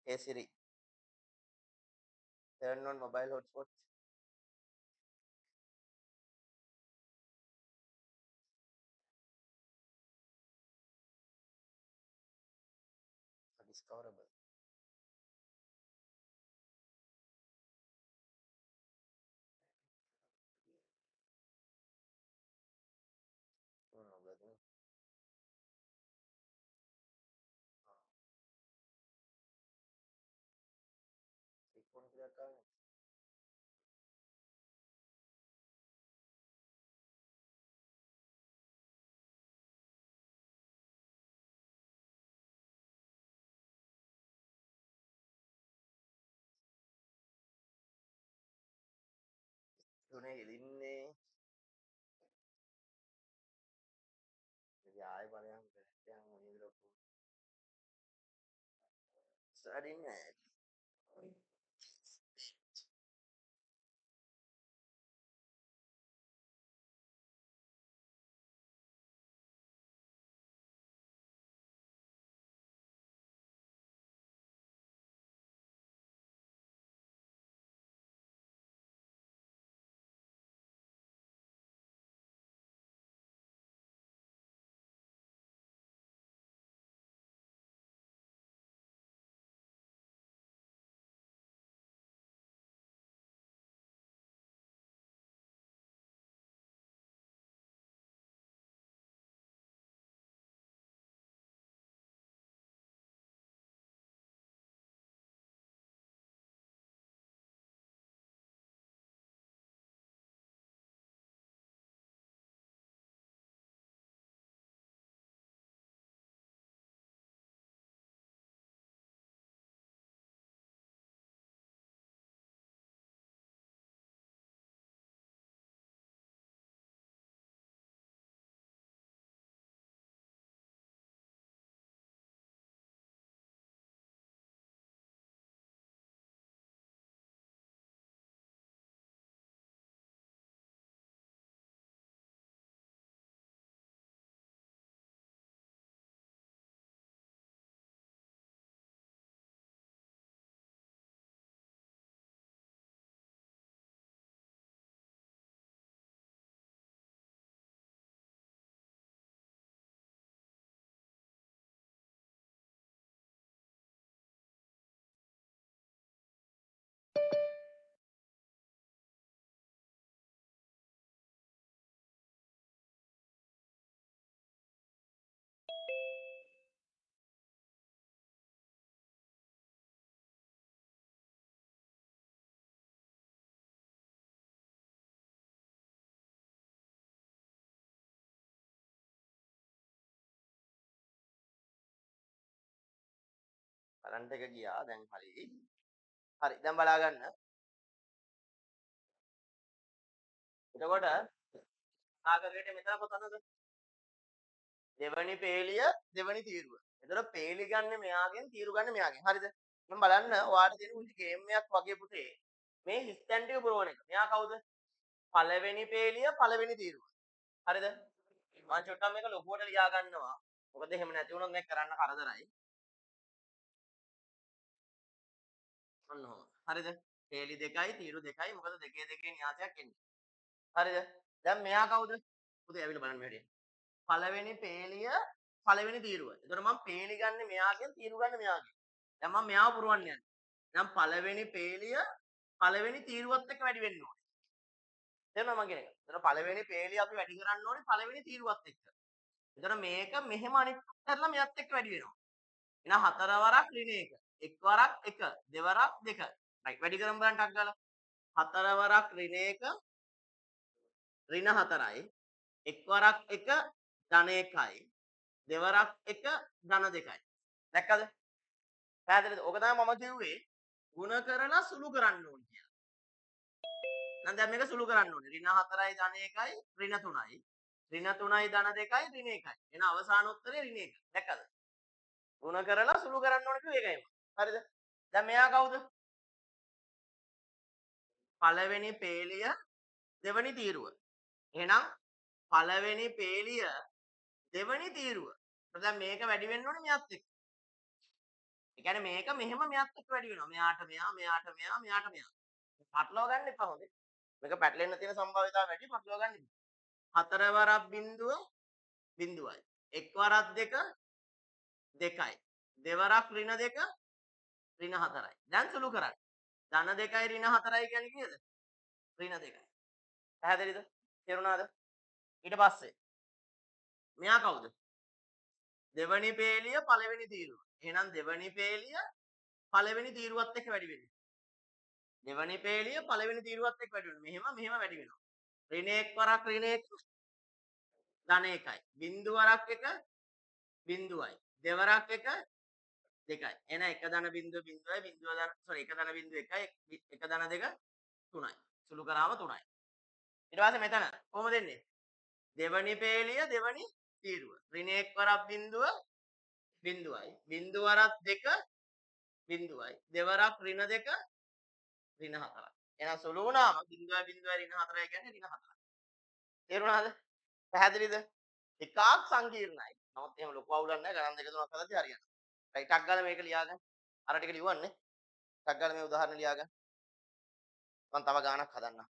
S1: Hey Siri, turn on mobile hotspot. Discoverable. No, brother. Phone किया था तूने दिन ने मुझे आए बारे हम करते हैं मुझे लोग सारी में කරන්ට් එක ගියා. දැන් හරි. හරි. දැන් බලා ගන්න. එතකොට සාගරයට මෙතන කොතනද? දෙවනි පේලිය දෙවනි තීරුව. එතකොට පේලි ගන්න මෙයාගෙන් තීරු ගන්න මෙයාගෙන්. හරිද? මම බලන්න ඔයාලට දෙන උන්ට ගේම් එකක් වගේ පුතේ. මේ හිස්ටැන් ටික පුරවන එක. මෙයා කවුද? පළවෙනි පේලිය පළවෙනි තීරුව. හරිද? මම චොට්ටක් මේක ලොකුවට ලියා ගන්නවා. මොකද එහෙම නැති වුණොත් මේක කරන්න කරදරයි. අන්න ඔහොම. හරිද? පේලි දෙකයි තීරු දෙකයි. මොකද දෙකේ දෙකේ න්‍යාසයක් එන්නේ. හරිද? දැන් මෙයා කවුද? පුතේ ඇවිල්ලා බලන්න මෙහෙට. පළවෙනි පේලිය පළවෙනි තීරුව. එතකොට මම පේලි ගන්න මෙයාගෙන් තීරු ගන්න මෙයාගෙන්. දැන් මම මෙයාව පුරවන්න යන්නේ. දැන් පළවෙනි පේලිය පළවෙනි තීරුවත් එක්ක වැඩි වෙන්න ඕනේ. තේරෙනවද මම කියන එක? එතකොට පළවෙනි පේලිය අපි වැඩි කරන්න ඕනේ පළවෙනි තීරුවත් එක්ක. එතකොට මේක මෙහෙම අනිත් පැත්තට මෙයත් එක්ක වැඩි වෙනවා. එහෙනම් හතර වරක් ඍණ 1. එක් වරක් 1. දෙවරක් 2. රයිට් වැඩි කරමු බලන්න ටක් ගාලා. හතර වරක් ඍණ 1 ඍණ 4යි. එක් වරක් 1 ධන 1යි. දෙවරක් 1 ධන 2යි. දැක්කද? පැහැදිලිද? ඔක තමයි මම කිව්වේ ಗುಣ කරලා සුළු කරන්න ඕනේ කියලා. නම් දැන් මේක සුළු කරන්න ඕනේ. ඍණ 4යි ධන 1යි ඍණ 3යි. ඍණ 3යි ධන 2යි ඍණ 1යි. එහෙනම් අවසාන උත්තරේ ඍණ 1. දැක්කද? ಗುಣ කරලා සුළු කරන්න ඕනේ කිව්වේ ඒකයි. හරිද? දැන් මෙයා කවුද? පළවෙනි පේලිය දෙවෙනි තීරුව. එහෙනම් පළවෙනි පේලිය දෙවෙනි තීරුව. දැන් මේක වැඩි වෙන්න ඕනේ මෙයාත් එක්ක. ඒ කියන්නේ මේක මෙහෙම මෙයාත් එක්ක වැඩි වෙනවා. මෙයාට මෙයා, මෙයාට මෙයා, මෙයාට මෙයා. පටලවා ගන්න එපා හොඳේ. මේක පැටලෙන්න තියෙන සම්භාවිතාව වැඩි පටලවා ගන්න එපා. හතර වරක් බිඳුව බිඳුවයි. එක් වරක් දෙක දෙකයි. දෙවරක් ඍණ දෙක ඍණ 4යි. දැන් සුළු කරන්න. ධන 2යි ඍණ 4යි කියන්නේ කීයද? ඍණ 2යි. පැහැදිලිද? තේරුණාද? ඊට පස්සේ මෙයා කවුද? දෙවනි පේලිය පළවෙනි තීරුව. එහෙනම් දෙවනි පේලිය පළවෙනි තීරුවත් එක්ක වැඩි වෙන්නේ. දෙවනි පේලිය පළවෙනි තීරුවත් එක්ක වැඩි වෙනවා. මෙහෙම වැඩි වෙනවා. ඍණ 1 වරක් ඍණ 1 ධන 1යි. බිංදු වරක් 1 බිංදුවයි. දෙවරක් 1 2යි. එහෙනම් 1 ධන බිංදුව බිංදුවයි බිංදුව ධන 1 ධන බිංදුව 1යි 1 ධන 2 3යි. සුළු කරාම 3යි. ඊට පස්සේ මෙතන කොහොමද එන්නේ? දෙවනි පේලිය දෙවනි තීරුව. ඍණ 1 වරක් බිංදුව බිංදුවයි. බිංදු වරක් 2 බිංදුවයි. දෙවරක් ඍණ 2 ඍණ 4යි. එහෙනම් සුළු වුණාම බිංදුවයි බිංදුවයි ඍණ 4යි කියන්නේ ඍණ 4යි. තේරුණාද? පැහැදිලිද? ටිකක් සංකීර්ණයි. නමුත් එහෙම ලොකු අවුලක් නැහැ. ගණන් දෙක තුනක් හදද්දී හරියනවා. රයිට් ටක් ගාලා මේක ලියාගන්න. අර ටික ලියවන්නේ. ටක් ගාලා මේ උදාහරණ ලියාගන්න. මම තව ගානක් හදන්නම්.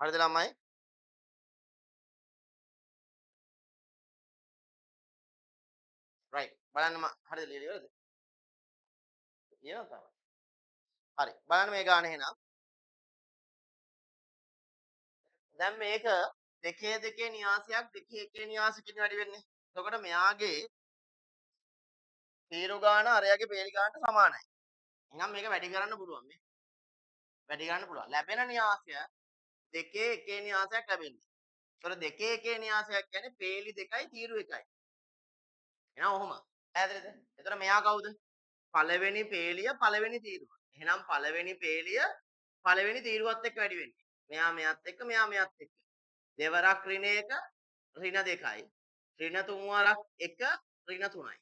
S1: හරිද ළමයි? රයිට්. බලන්න හරිද ලියලා ඉවරද? ලියනවා තමයි. හරි. බලන්න මේ ගාන එහෙනම්. දැන් මේක දෙකේ දෙකේ න්‍යාසයක් දෙකේ එකේ න්‍යාසකින් වැඩි වෙන්නේ. එතකොට මෙයාගේ තීරු ගාන අරයාගේ පේලි ගානට සමානයි. එහෙනම් මේක වැඩි කරන්න පුළුවන් මේ. වැඩි කරන්න පුළුවන්. ලැබෙන න්‍යාසය දෙකේ එකේ න්‍යාසයක් ලැබෙන්නේ. ඒතර දෙකේ එකේ න්‍යාසයක් කියන්නේ පේලි දෙකයි තීරු එකයි. එහෙනම් ඔහොම. පැහැදිලිද? එතකොට මෙයා කවුද? පළවෙනි පේලිය පළවෙනි තීරුව. එහෙනම් පළවෙනි පේලිය පළවෙනි තීරුවත් එක්ක වැඩි වෙන්නේ. මෙයා මෙයත් එක්ක මෙයා මෙයත් එක්ක. දෙවරක් ඍණ 1 ඍණ 2යි. ඍණ 3 වරක් 1 ඍණ 3යි.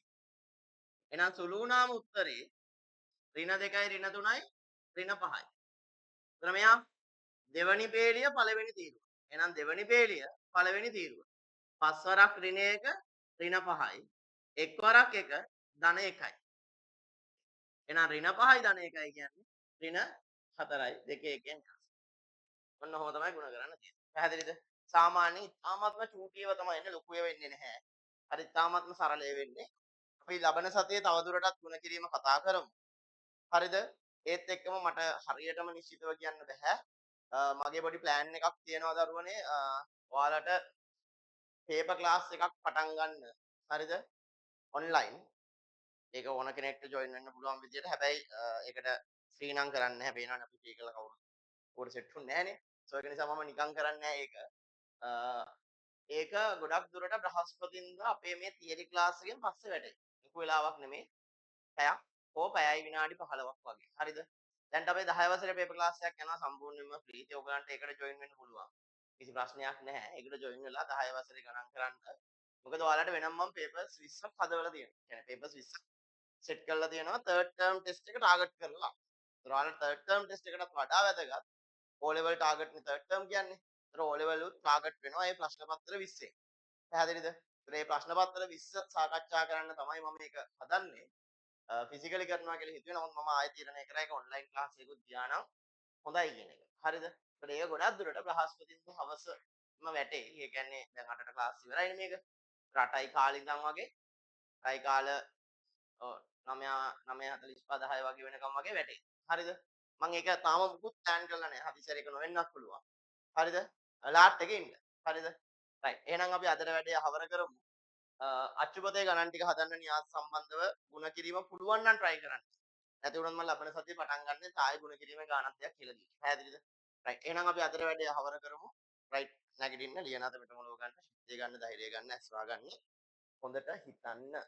S1: එහෙනම් සුළු වුණාම උත්තරේ ඍණ 2යි ඍණ 3යි ඍණ 5යි. එතන මෙයා දෙවනි පේලිය පළවෙනි තීරුව. එහෙනම් දෙවනි පේලිය පළවෙනි තීරුව. පස් වරක් ඍණ 1 ඍණ 5යි. එක් වරක් 1 ධන 1යි. එහෙනම් ඍණ 5යි ධන 1යි කියන්නේ ඍණ 4යි දෙකේ එකෙන්. ඔන්න ඔහොම තමයි ගුණ කරන්න තියෙන්නේ. පැහැදිලිද? සාමාන්‍යයෙන් ඉතාමත්ම චූටියව තමයි එන්නේ ලොකු ඒවා වෙන්නේ නැහැ. හරි ඉතාමත්ම සරල ඒ වෙන්නේ. අපි ලබන සතියේ තවදුරටත් ගුණ කිරීම කතා කරමු. හරිද? ඒත් එක්කම මට හරියටම නිශ්චිතව කියන්න බෑ. මගේ පොඩි ප්ලෑන් එකක් තියෙනවා දරුවනේ. ඔයාලට පේපර් ක්ලාස් එකක් පටන් ගන්න. හරිද? ඔන්ලයින්. ඒක ඕන කෙනෙක්ට ජොයින් වෙන්න පුළුවන් විදියට. හැබැයි ඒකට ෆ්‍රී නම් කරන්නේ නැහැ. පේනවනේ අපි ෆ්‍රී කරලා කවුරු උඩ සෙට් වෙන්නේ නැහනේ. සෝ ඒක නිසා මම නිකන් කරන්නේ නැහැ ඒක. ඒක ගොඩක් දුරට බ්‍රහස්පතින්දා අපේ මේ තියරි ක්ලාස් එකෙන් පස්සේ වැටේ. ලොකු වෙලාවක් නෙමෙයි. පැයක් හෝ පැයයි විනාඩි 15ක් වගේ. හරිද? දැන් අපේ 10 වසරේ පේපර් ක්ලාස් එකක් යනවා සම්පූර්ණයෙන්ම ෆ්‍රී. ඒ ඔයගලන්ට ඒකට ජොයින් වෙන්න පුළුවන්. කිසි ප්‍රශ්නයක් නැහැ. ඒකට ජොයින් වෙලා 10 වසරේ ගණන් කරන්න. මොකද ඔයාලට වෙනම මම පේපර්ස් 20ක් හදවලා තියෙනවා. يعني පේපර්ස් 20ක් සෙට් කරලා තියෙනවා third term test එක ටාගට් කරලා. ඒතර ඔයාලට third term test එකටත් වඩා වැදගත් O level target නේ third term කියන්නේ. ඒතර O level උත් ටාගට් වෙනවා මේ ප්‍රශ්න පත්‍ර 20. පැහැදිලිද? ඒතර මේ ප්‍රශ්න පත්‍ර 20 සාකච්ඡා කරන්න තමයි මම මේක හදන්නේ. ෆිසිකලි කරනවා කියලා හිතුවේ. නමුත් මම ආයෙ තීරණය කරා ඒක ඔන්ලයින් ක්ලාස් එකකුත් ගියා නම් හොඳයි කියන එක. හරිද? ඒතර ඒක ගොඩක් දුරට බ්‍රහස්පතින්දා හවසම වැටේ. ඒ කියන්නේ දැන් 8ට ක්ලාස් ඉවරයිනේ මේක. 8යි කාලේ ඉඳන් වගේ 8යි කාල 9:45 10 වගේ වෙනකම් වගේ වැටේ. හරිද? මම ඒක තාම මුකුත් ප්ලෑන් කරලා නැහැ. හදිසියෙ ඒක නොවෙන්නත් පුළුවන්. හරිද? ලාට් එකේ ඉන්න. හරිද? රයිට්. එහෙනම් අපි අදට වැඩේ හවර කරමු. අච්චුපතේ ගණන් ටික හදන්න න්‍යාස සම්බන්ධව ಗುಣ කිරීම පුළුවන් නම් try කරන්න. නැති වුණොත් මම ලබන සතියේ පටන් ගන්න තායි ಗುಣ කිරීමේ ගානක් දෙයක් කියලා දෙන්න. පැහැදිලිද? රයිට්. එහෙනම් අපි අදට වැඩේ හවර කරමු. රයිට්. නැගිටින්න ලියන අත පිටමලව ගන්න, ශක්තිය ගන්න, ධෛර්යය ගන්න, ඇස්වා ගන්න. හොඳට හිතන්න.